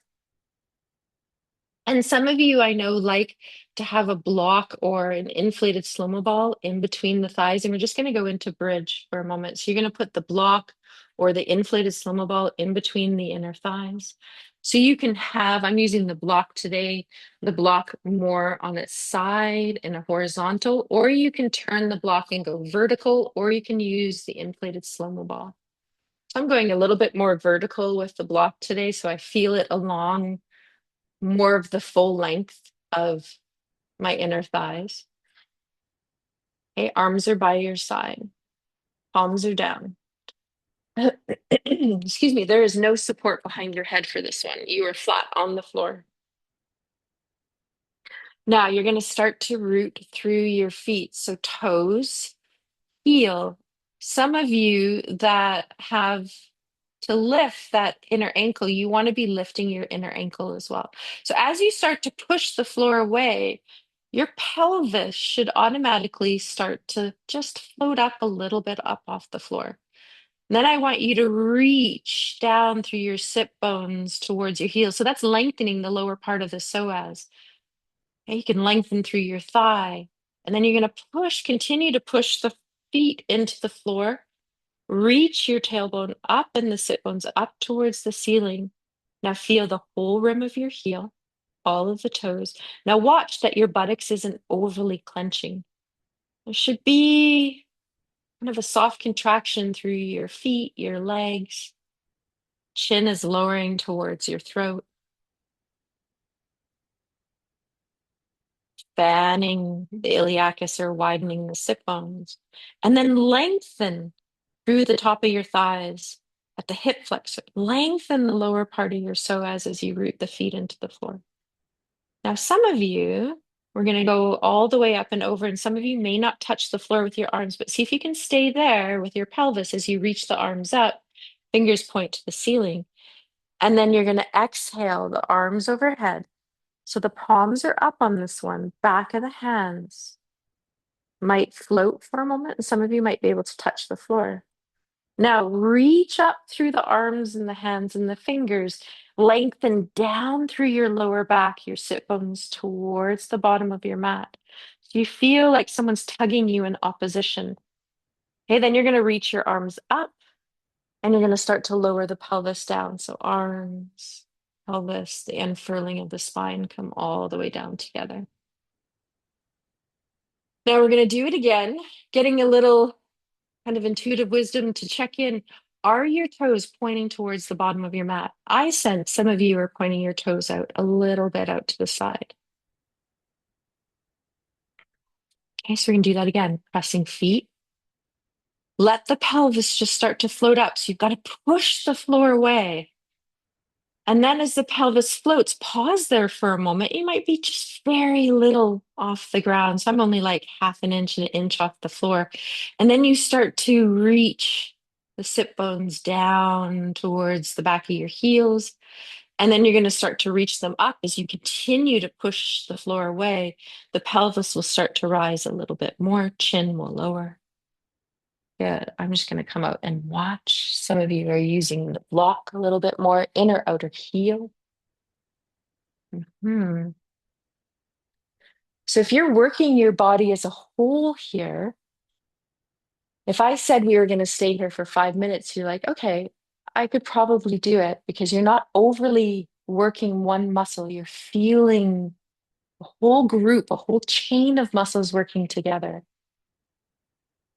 And some of you I know like to have a block or an inflated slow-mo ball in between the thighs. And we're just going to go into bridge for a moment. So you're going to put the block or the inflated slow-mo ball in between the inner thighs. So you can have, I'm using the block today, the block more on its side in a horizontal, or you can turn the block and go vertical, or you can use the inflated slow-mo ball. So I'm going a little bit more vertical with the block today. So I feel it along more of the full length of my inner thighs. Okay, arms are by your side, palms are down. Excuse me, there is no support behind your head for this one. You are flat on the floor. Now you're going to start to root through your feet. So toes, heel. Some of you that have to lift that inner ankle, you want to be lifting your inner ankle as well. So as you start to push the floor away, your pelvis should automatically start to just float up a little bit up off the floor. And then I want you to reach down through your sit bones towards your heels. So that's lengthening the lower part of the psoas. Okay, you can lengthen through your thigh. And then you're going to push, continue to push the feet into the floor. Reach your tailbone up and the sit bones up towards the ceiling. Now feel the whole rim of your heel, all of the toes. Now watch that your buttocks isn't overly clenching. There should be kind of a soft contraction through your feet, your legs. Chin is lowering towards your throat. Fanning the iliacus or widening the sit bones. And then lengthen through the top of your thighs at the hip flexor. Lengthen the lower part of your psoas as you root the feet into the floor. Now, some of you, we're going to go all the way up and over, and some of you may not touch the floor with your arms, but see if you can stay there with your pelvis as you reach the arms up. Fingers point to the ceiling. And then you're going to exhale the arms overhead. So the palms are up on this one, back of the hands might float for a moment, and some of you might be able to touch the floor. Now reach up through the arms and the hands and the fingers, lengthen down through your lower back, your sit bones towards the bottom of your mat. So you feel like someone's tugging you in opposition. Okay, then you're going to reach your arms up and you're going to start to lower the pelvis down. So arms, pelvis, the unfurling of the spine come all the way down together. Now we're going to do it again, getting a little kind of intuitive wisdom to check in. Are your toes pointing towards the bottom of your mat? I sense some of you are pointing your toes out a little bit out to the side. Okay, so we're going to do that again. Pressing feet. Let the pelvis just start to float up. So you've got to push the floor away. And then as the pelvis floats, pause there for a moment. You might be just very little off the ground. So I'm only like half an inch off the floor. And then you start to reach the sit bones down towards the back of your heels. And then you're going to start to reach them up as you continue to push the floor away. The pelvis will start to rise a little bit more, chin will lower. Good. I'm just going to come out and watch. Some of you are using the block a little bit more, inner outer heel. So if you're working your body as a whole here, if I said we were going to stay here for 5 minutes, you're like, okay, I could probably do it because you're not overly working one muscle. You're feeling a whole group, a whole chain of muscles working together.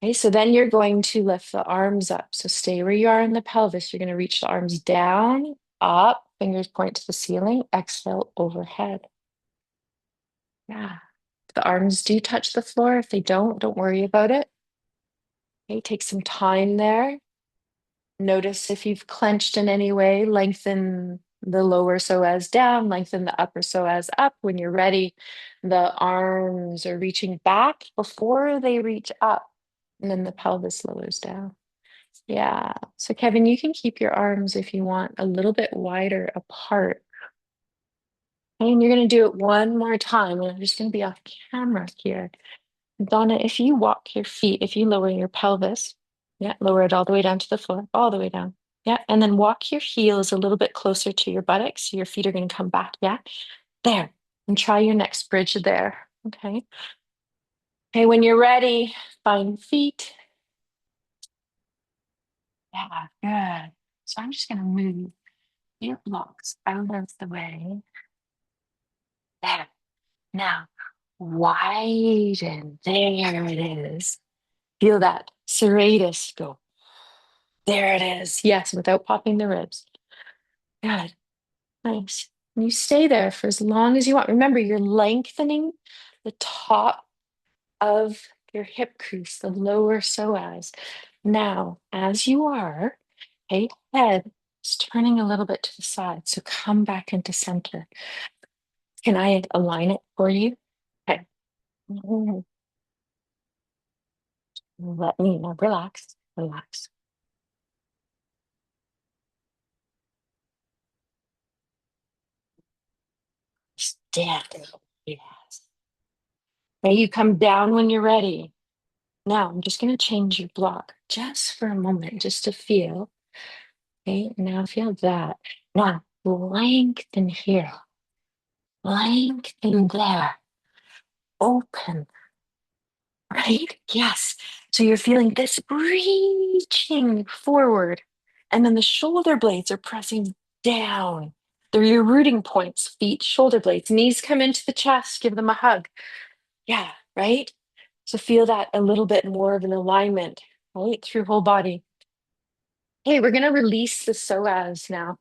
Okay, so then you're going to lift the arms up. So stay where you are in the pelvis. You're going to reach the arms down, up, fingers point to the ceiling, exhale overhead. Yeah. The arms do touch the floor. If they don't worry about it. Okay, take some time there. Notice if you've clenched in any way, lengthen the lower psoas down, lengthen the upper psoas up. When you're ready, the arms are reaching back before they reach up, and then the pelvis lowers down. Yeah. So, Kevin, you can keep your arms if you want a little bit wider apart. And you're going to do it one more time. And I'm just going to be off camera here. Donna, if you walk your feet, if you lower your pelvis, yeah, lower it all the way down to the floor, all the way down. Yeah. And then walk your heels a little bit closer to your buttocks. So your feet are going to come back. Yeah. There. And try your next bridge there. Okay. Okay. When you're ready, find feet. Yeah. Good. So I'm just going to move your blocks out of the way. There. Now, widen. There it is. Feel that serratus go. There it is. Yes, without popping the ribs. Good. Nice. And you stay there for as long as you want. Remember, you're lengthening the top of your hip crease, the lower psoas. Now, as you are, okay, head is turning a little bit to the side. So come back into center. Can I align it for you? Okay. Mhm. Let me know. Relax. Relax. Stand. Yes. Okay, you come down when you're ready. Now I'm just going to change your block just for a moment, just to feel. Okay, now feel that. Now lengthen here, lengthen there, open, right? Yes. So you're feeling this reaching forward, and then the shoulder blades are pressing down. They're your rooting points, feet, shoulder blades. Knees come into the chest, give them a hug. Yeah, right? So feel that a little bit more of an alignment, right? Through whole body. Hey, we're going to release the psoas now.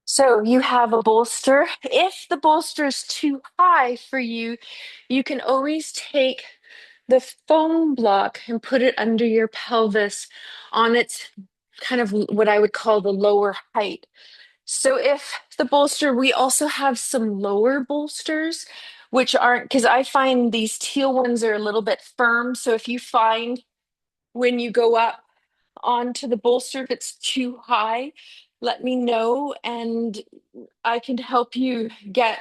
So you have a bolster. If the bolster is too high for you, you can always take the foam block and put it under your pelvis on its kind of what I would call the lower height. So if the bolster, we also have some lower bolsters, which aren't, because I find these teal ones are a little bit firm. So if you find when you go up onto the bolster, if it's too high, let me know and I can help you get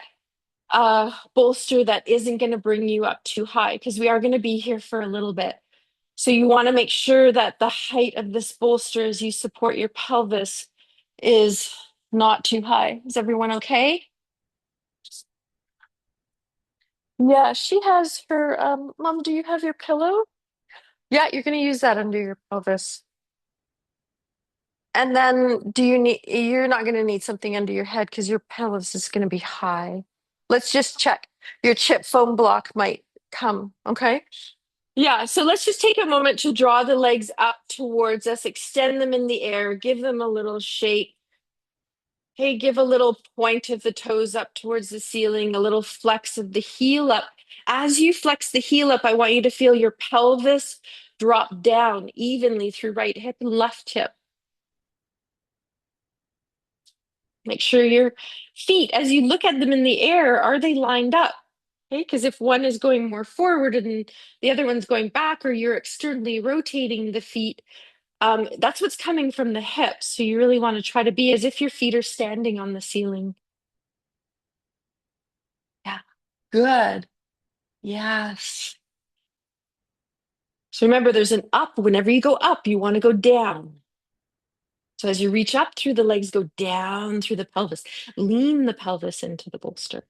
a bolster that isn't going to bring you up too high because we are going to be here for a little bit. So you want to make sure that the height of this bolster as you support your pelvis is not too high. Is everyone okay? Yeah, she has her Mom, do you have your pillow? Yeah, you're going to use that under your pelvis. And then you're not going to need something under your head because your pelvis is going to be high. Let's just check. Your chip foam block might come, okay? Yeah, so let's just take a moment to draw the legs up towards us, extend them in the air, give them a little shake. Hey, give a little point of the toes up towards the ceiling, a little flex of the heel up. As you flex the heel up, I want you to feel your pelvis drop down evenly through right hip and left hip. Make sure your feet, as you look at them in the air, are they lined up? Okay, because if one is going more forward and the other one's going back, or you're externally rotating the feet, that's what's coming from the hips. So you really want to try to be as if your feet are standing on the ceiling. Yeah, good. Yes. So remember, there's an up. Whenever you go up, you want to go down. So as you reach up through the legs, go down through the pelvis. Lean the pelvis into the bolster.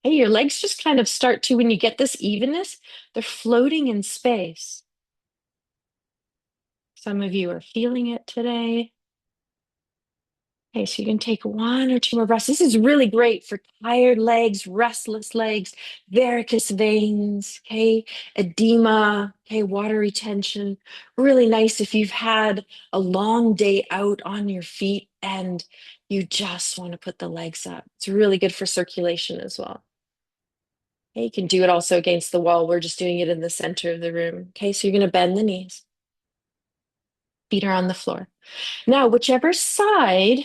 Hey, your legs just kind of start to, when you get this evenness, they're floating in space. Some of you are feeling it today. Okay, so you can take one or two more breaths. This is really great for tired legs, restless legs, varicose veins, okay, edema, okay, water retention. Really nice if you've had a long day out on your feet and You just want to put the legs up. It's really good for circulation as well. Okay, you can do it also against the wall. We're just doing it in the center of the room. Okay, so you're going to bend the knees, feet are on the floor. Now, whichever side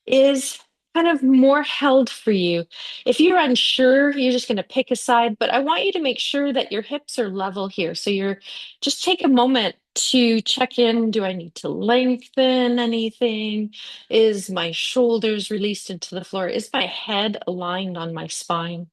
is kind of more held for you. If you're unsure, you're just going to pick a side, but I want you to make sure that your hips are level here. So you're just take a moment to check in. Do I need to lengthen anything? Is my shoulders released into the floor? Is my head aligned on my spine?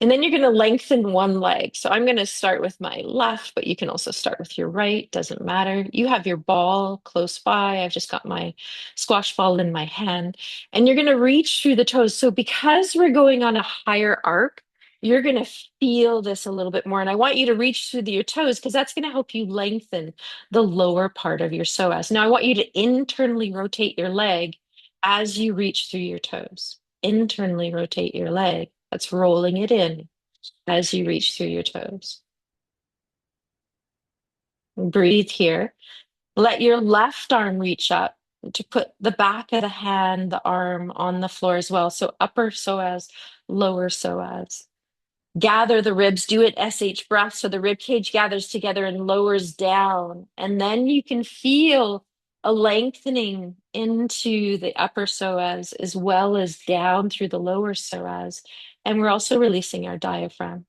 And then you're going to lengthen one leg. So I'm going to start with my left, but you can also start with your right. Doesn't matter. You have your ball close by. I've just got my squash ball in my hand. And you're going to reach through the toes. So because we're going on a higher arc, you're going to feel this a little bit more. And I want you to reach through your toes because that's going to help you lengthen the lower part of your psoas. Now I want you to internally rotate your leg as you reach through your toes. Internally rotate your leg. That's rolling it in as you reach through your toes. Breathe here. Let your left arm reach up to put the back of the hand, the arm on the floor as well. So upper psoas, lower psoas. Gather the ribs, do it SH breath so the rib cage gathers together and lowers down. And then you can feel a lengthening into the upper psoas as well as down through the lower psoas. And we're also releasing our diaphragm.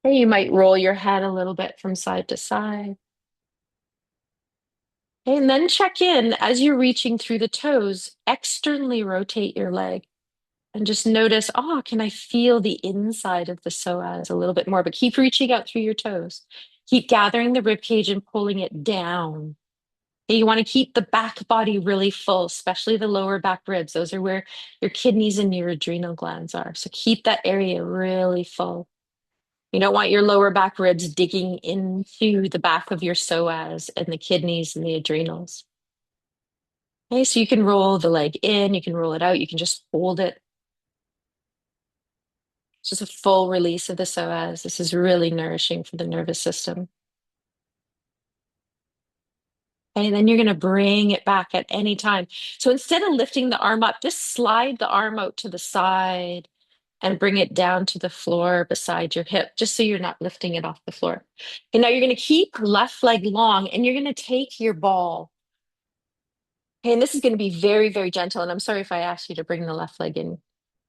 Or you might roll your head a little bit from side to side. Okay, and then check in as you're reaching through the toes, externally rotate your leg and just notice, oh, can I feel the inside of the psoas a little bit more? But keep reaching out through your toes. Keep gathering the rib cage and pulling it down. Okay, you want to keep the back body really full, especially the lower back ribs. Those are where your kidneys and your adrenal glands are. So keep that area really full. You don't want your lower back ribs digging into the back of your psoas and the kidneys and the adrenals. Okay, so you can roll the leg in, you can roll it out, you can just hold it. It's just a full release of the psoas. This is really nourishing for the nervous system. Okay, and then you're going to bring it back at any time. So instead of lifting the arm up, just slide the arm out to the side and bring it down to the floor beside your hip, just so you're not lifting it off the floor. And now you're going to keep left leg long and you're going to take your ball. Okay, and this is going to be very, very gentle. And I'm sorry if I asked you to bring the left leg in.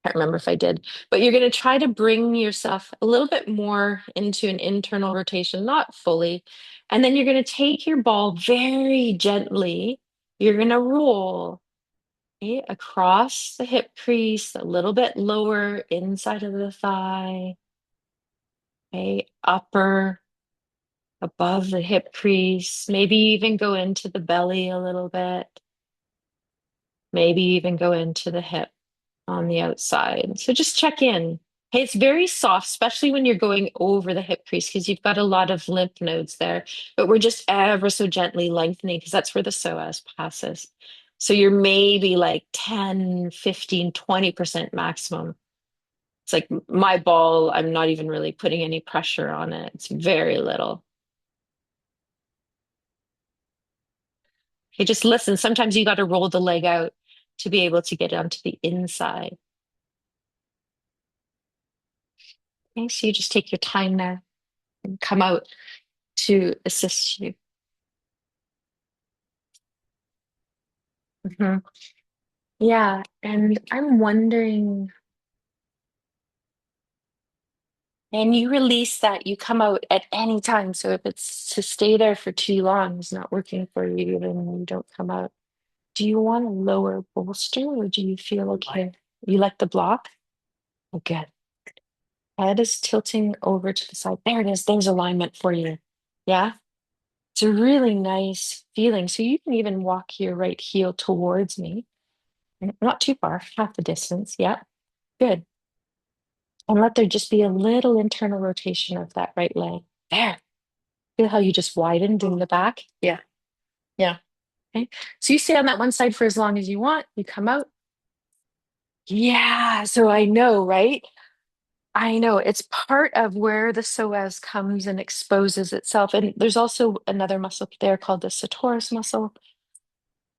I can't remember if I did, but you're going to try to bring yourself a little bit more into an internal rotation, not fully. And then you're going to take your ball very gently. You're going to roll, okay, across the hip crease, a little bit lower inside of the thigh, okay, upper, above the hip crease, maybe even go into the belly a little bit, maybe even go into the hip on the outside. So just check in. Hey, it's very soft, especially when you're going over the hip crease because you've got a lot of lymph nodes there. But we're just ever so gently lengthening because that's where the psoas passes. So you're maybe like 10, 15, 20% maximum. It's like my ball, I'm not even really putting any pressure on it. It's very little. Hey, just listen. Sometimes you got to roll the leg out to be able to get onto the inside. Okay, so you just take your time there and come out to assist you. Mhm. Yeah, and I'm wondering, and you release that, you come out at any time. So if it's to stay there for too long, it's not working for you, then you don't come out. Do you want a lower bolster or do you feel okay? You like the block? Oh, good. Head is tilting over to the side. There it is. There's alignment for you. Yeah. It's a really nice feeling. So you can even walk your right heel towards me. Not too far, half the distance. Yeah. Good. And let there just be a little internal rotation of that right leg. There. Feel how you just widened in the back? Yeah. Yeah. Okay. So you stay on that one side for as long as you want. You come out. Yeah. So I know, right? I know it's part of where the psoas comes and exposes itself. And there's also another muscle there called the sartorius muscle.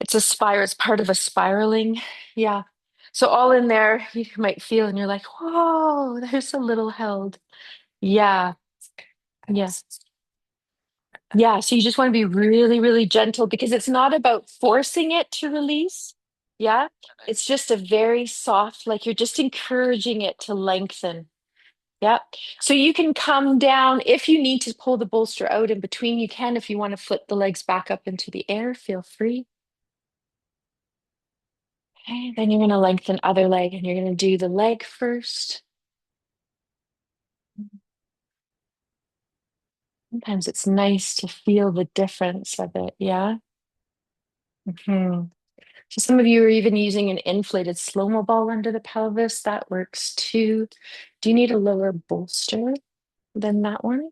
It's a spiral, it's part of a spiraling. Yeah. So all in there, you might feel, and you're like, whoa, there's a little held. Yeah. Yes. Yeah. So you just want to be really, really gentle because it's not about forcing it to release. Yeah. It's just a very soft, like you're just encouraging it to lengthen. Yeah. So you can come down if you need to pull the bolster out in between, you can. If you want to flip the legs back up into the air, feel free. Okay. Then you're going to lengthen other leg and you're going to do the leg first. Sometimes it's nice to feel the difference of it. Yeah. Mhm. So some of you are even using an inflated slow-mo ball under the pelvis. That works too. Do you need a lower bolster than that one?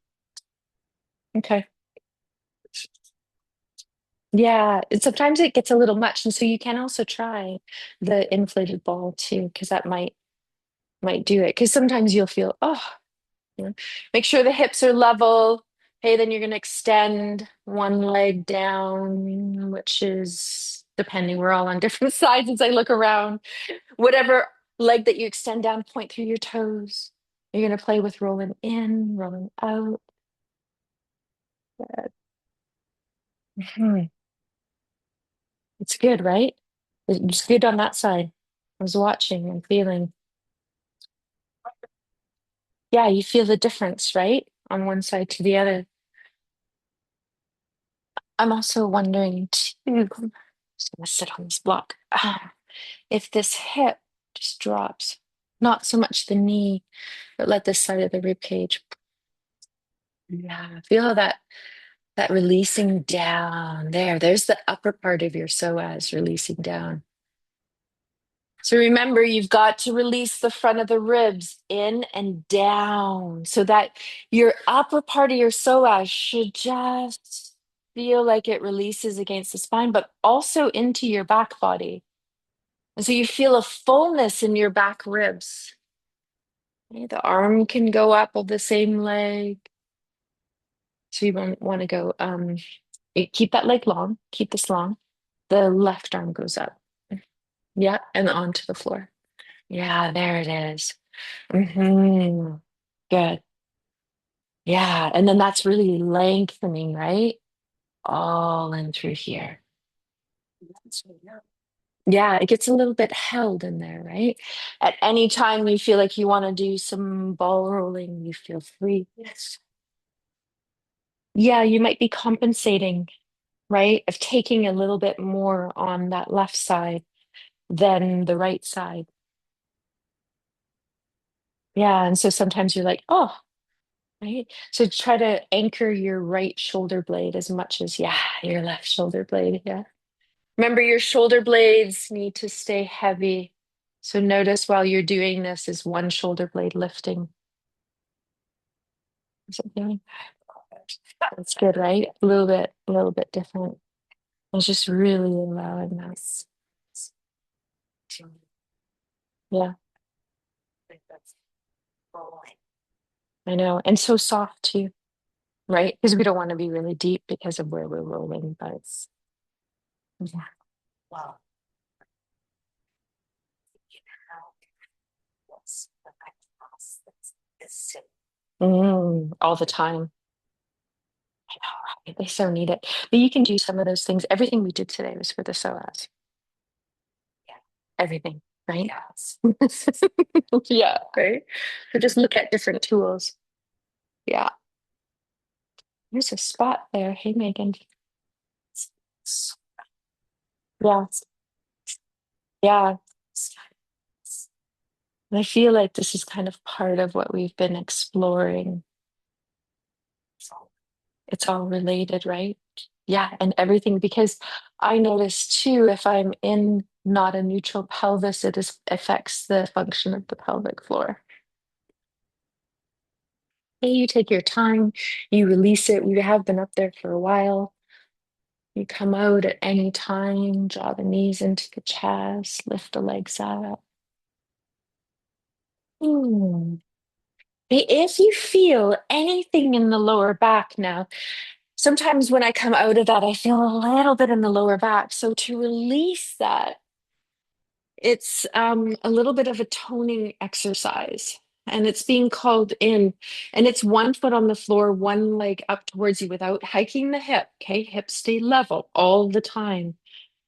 Okay. Yeah, and sometimes it gets a little much, and so you can also try the inflated ball too, because that might do it. Because sometimes you'll feel, oh, you know. Make sure the hips are level. Hey, then you're going to extend one leg down, which is depending. We're all on different sides as I look around. Whatever leg that you extend down, point through your toes. You're going to play with rolling in, rolling out. Mhm. It's good, right? It's good on that side. I was watching and feeling. Yeah, you feel the difference, right? On one side to the other. I'm also wondering too, I'm just gonna sit on this block. If this hip just drops, not so much the knee, but let this side of the rib cage. Yeah, feel that releasing down there. There's the upper part of your psoas releasing down. So remember, you've got to release the front of the ribs in and down so that your upper part of your psoas should just feel like it releases against the spine, but also into your back body. And so you feel a fullness in your back ribs. Okay, the arm can go up of the same leg. So you want to go, keep that leg long, keep this long. The left arm goes up. Yeah, and onto the floor. Yeah, there it is. Good. Yeah. And then that's really lengthening, right? All in through here. Yeah, it gets a little bit held in there, right? At any time you feel like you want to do some ball rolling, you feel free. Yes. Yeah, you might be compensating, right? Of taking a little bit more on that left side than the right side. Yeah. And so sometimes you're like, oh, right. So try to anchor your right shoulder blade as much as, yeah, your left shoulder blade. Yeah. Remember, your shoulder blades need to stay heavy. So notice while you're doing this, is one shoulder blade lifting? Is it doing? That's good, right? A little bit different. It's just really allowing us. Yeah, I know. And so soft too, right? Because we don't want to be really deep because of where we're rolling, but it's, yeah. Wow. All the time. I know, right? They so need it. But you can do some of those things. Everything we did today was for the psoas. Everything, right? Yes. Yeah, right. So just look at different tools. Yeah. There's a spot there. Hey, Megan. Yeah. Yeah. And I feel like this is kind of part of what we've been exploring. It's all related, right? Yeah, and everything, because I notice too, if I'm in not a neutral pelvis, it is, affects the function of the pelvic floor. Hey, you take your time, you release it. We have been up there for a while. You come out at any time, draw the knees into the chest, lift the legs up. Hmm. If you feel anything in the lower back now, Sometimes when I come out of that, I feel a little bit in the lower back. So to release that, it's a little bit of a toning exercise. And it's being called in. And it's one foot on the floor, one leg up towards you without hiking the hip. Okay. Hips stay level all the time.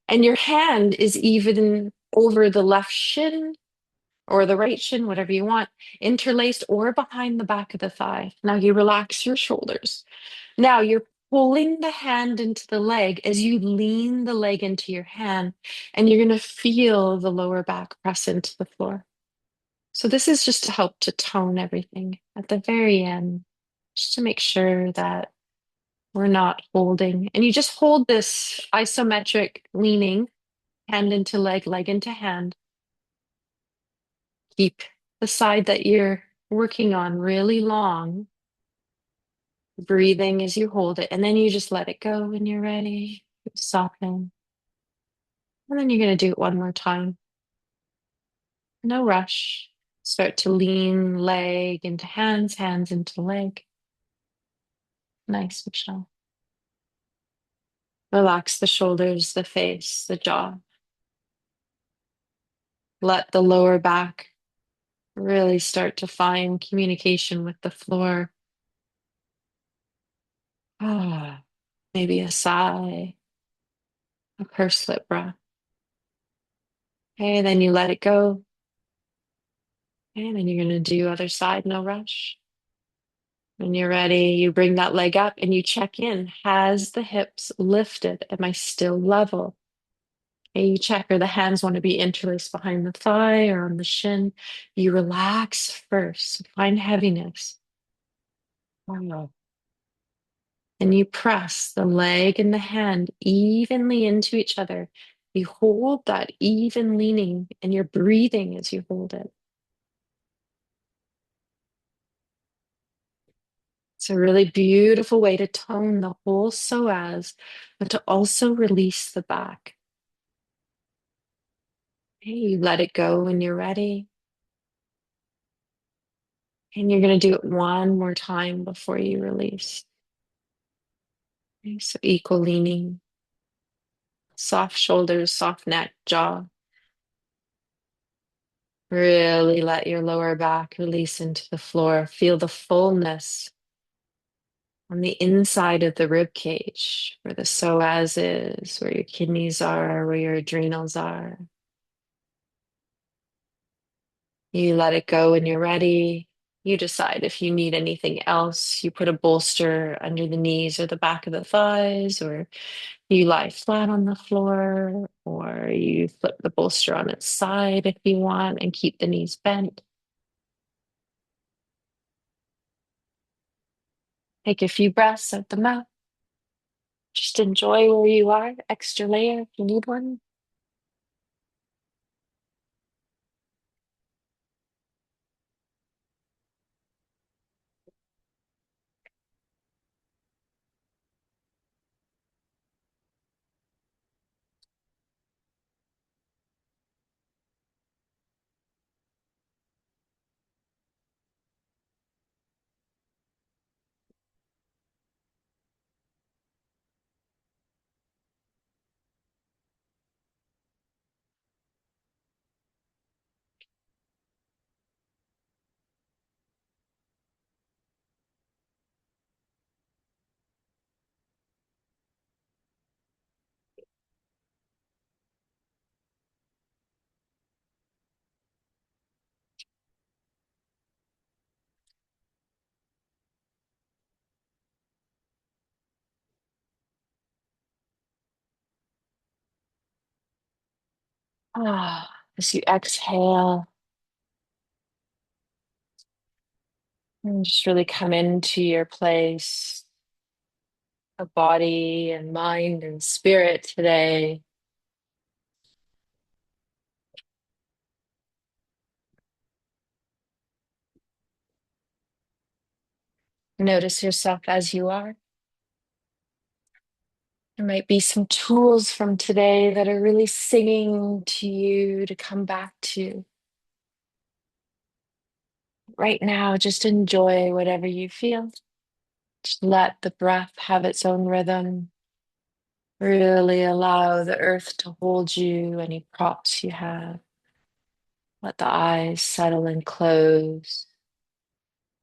And your hand is even over the left shin or the right shin, whatever you want, interlaced or behind the back of the thigh. Now you relax your shoulders. Now you're pulling the hand into the leg as you lean the leg into your hand, and you're going to feel the lower back press into the floor. So this is just to help to tone everything at the very end, just to make sure that we're not holding. And you just hold this isometric leaning, hand into leg, leg into hand. Keep the side that you're working on really long, breathing as you hold it, and then you just let it go when you're ready. Soften. And then you're going to do it one more time. No rush. Start to lean leg into hands, hands into leg. Nice, Michelle. Relax the shoulders, the face, the jaw. Let the lower back really start to find communication with the floor. Ah, maybe a sigh, a pursed lip breath. Okay, then you let it go. And then you're going to do other side, no rush. When you're ready, you bring that leg up and you check in. Has the hips lifted? Am I still level? Okay, you check, or the hands want to be interlaced behind the thigh or on the shin. You relax first. Find heaviness. Wow. And you press the leg and the hand evenly into each other. You hold that even leaning and you're breathing as you hold it. It's a really beautiful way to tone the whole psoas, but to also release the back. Okay, you let it go when you're ready. And you're going to do it one more time before you release. Okay, so equal leaning, soft shoulders, soft neck, jaw. Really let your lower back release into the floor. Feel the fullness on the inside of the rib cage, where the psoas is, where your kidneys are, where your adrenals are. You let it go when you're ready. You decide if you need anything else. You put a bolster under the knees or the back of the thighs, or you lie flat on the floor, or you flip the bolster on its side if you want and keep the knees bent. Take a few breaths out the mouth. Just enjoy where you are. Extra layer if you need one. Ah, as you exhale, and just really come into your place of body and mind and spirit today. Notice yourself as you are. There might be some tools from today that are really singing to you to come back to. Right now, just enjoy whatever you feel. Just let the breath have its own rhythm. Really allow the earth to hold you, any props you have. Let the eyes settle and close.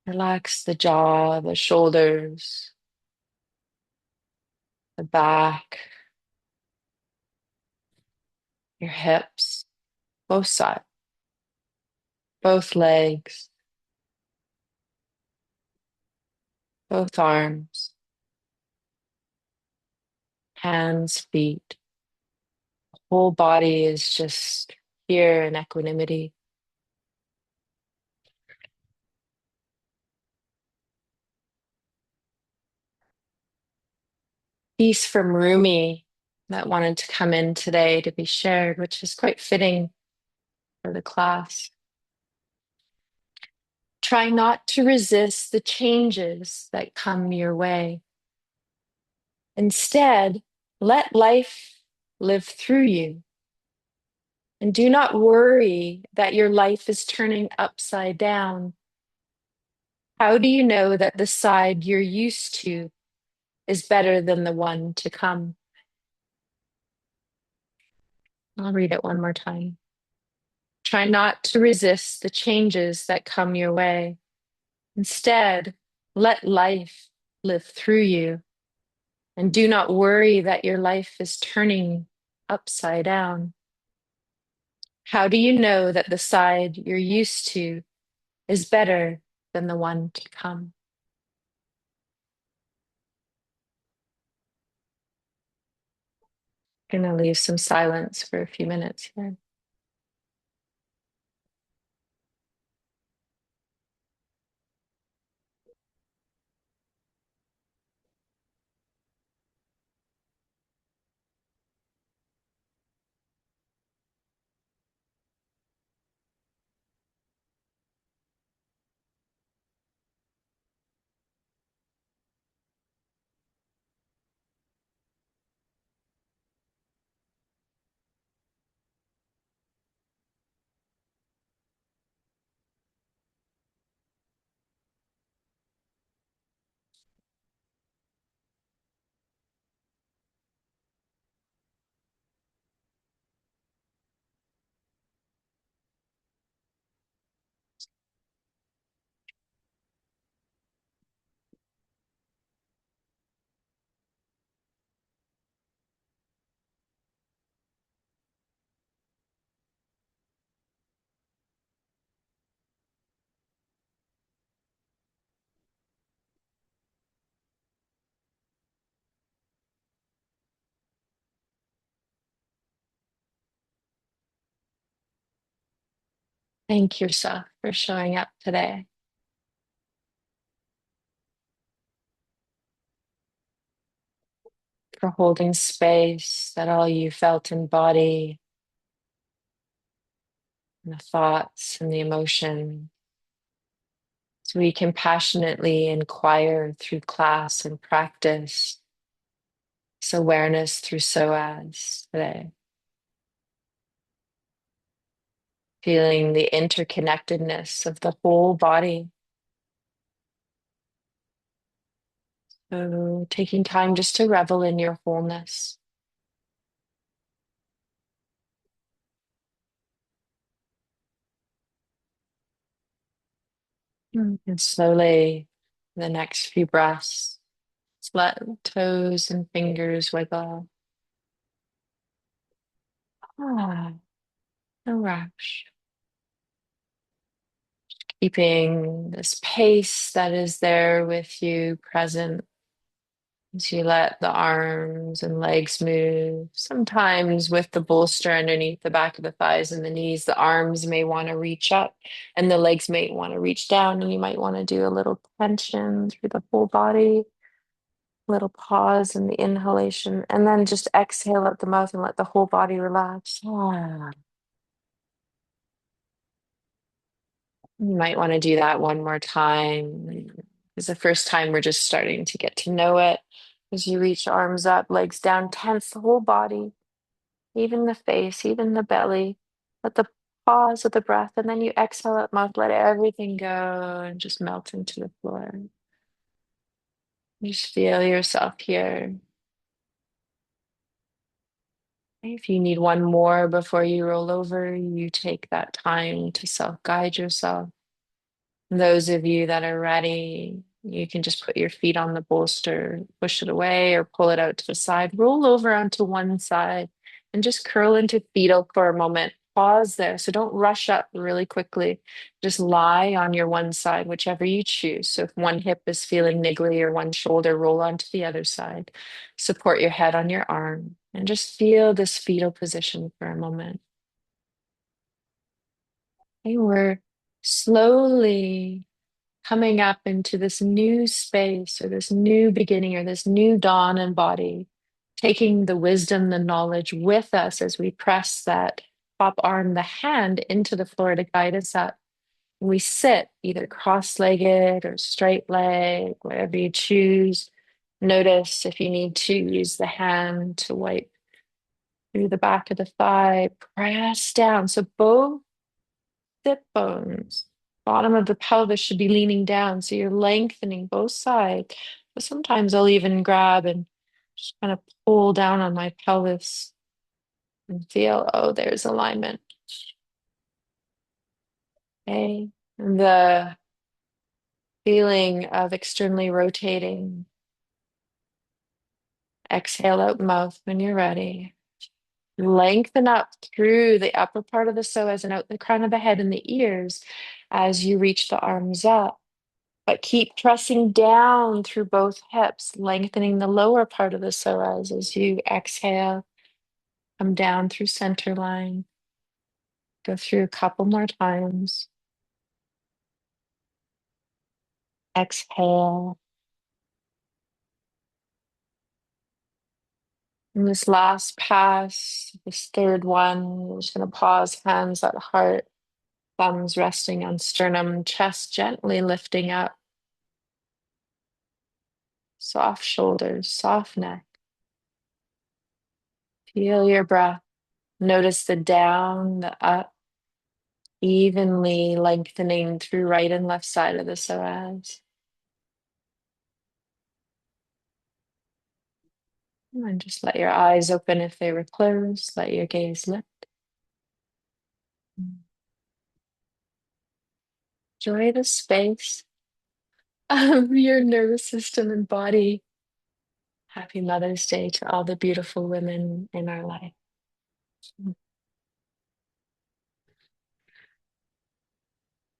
Relax the jaw, the shoulders, the back, your hips, both sides, both legs, both arms, hands, feet. Whole body is just here in equanimity. Piece from Rumi that wanted to come in today to be shared, which is quite fitting for the class. Try not to resist the changes that come your way. Instead, let life live through you. And do not worry that your life is turning upside down. How do you know that the side you're used to is better than the one to come? I'll read it one more time. Try not to resist the changes that come your way. Instead, let life live through you. And do not worry that your life is turning upside down. How do you know that the side you're used to is better than the one to come? Going to leave some silence for a few minutes here. Thank yourself for showing up today, for holding space that all you felt in body, and the thoughts and the emotion. So we compassionately inquire through class and practice this awareness through Psoas today. Feeling the interconnectedness of the whole body. So taking time just to revel in your wholeness. And slowly, the next few breaths, just let toes and fingers wiggle. Ah, no rush. Keeping this pace that is there with you present as you let the arms and legs move. Sometimes with the bolster underneath the back of the thighs and the knees, the arms may want to reach up and the legs may want to reach down, and you might want to do a little tension through the whole body. Little pause in the inhalation, and then just exhale out the mouth and let the whole body relax. Ah. You might want to do that one more time. Because the first time we're just starting to get to know it. As you reach arms up, legs down, tense the whole body, even the face, even the belly. Let the pause of the breath, and then you exhale out mouth, let everything go and just melt into the floor. Just feel yourself here. If you need one more before you roll over, you take that time to self-guide yourself. Those of you that are ready, you can just put your feet on the bolster, push it away, or pull it out to the side. Roll over onto one side and just curl into fetal for a moment. Pause there. So don't rush up really quickly. Just lie on your one side, whichever you choose. So if one hip is feeling niggly or one shoulder, roll onto the other side. Support your head on your arm and just feel this fetal position for a moment. Okay, we're slowly coming up into this new space or this new beginning or this new dawn and body, taking the wisdom, the knowledge with us as we press that top arm, the hand into the floor to guide us up. We sit either cross-legged or straight leg, whatever you choose. Notice if you need to use the hand to wipe through the back of the thigh, press down. So both sit bones, bottom of the pelvis should be leaning down. So you're lengthening both sides. But sometimes I'll even grab and just kind of pull down on my pelvis and feel, oh, there's alignment. Okay. And the feeling of externally rotating. Exhale out mouth when you're ready. Lengthen up through the upper part of the psoas and out the crown of the head and the ears as you reach the arms up. But keep pressing down through both hips, lengthening the lower part of the psoas as you exhale. Come down through center line. Go through a couple more times. Exhale. And this last pass, this third one, we're just going to pause, hands at heart, thumbs resting on sternum, chest gently lifting up, soft shoulders, soft neck. Feel your breath. Notice the down, the up, evenly lengthening through right and left side of the psoas. And just let your eyes open if they were closed. Let your gaze lift. Enjoy the space of your nervous system and body. Happy Mother's Day to all the beautiful women in our life.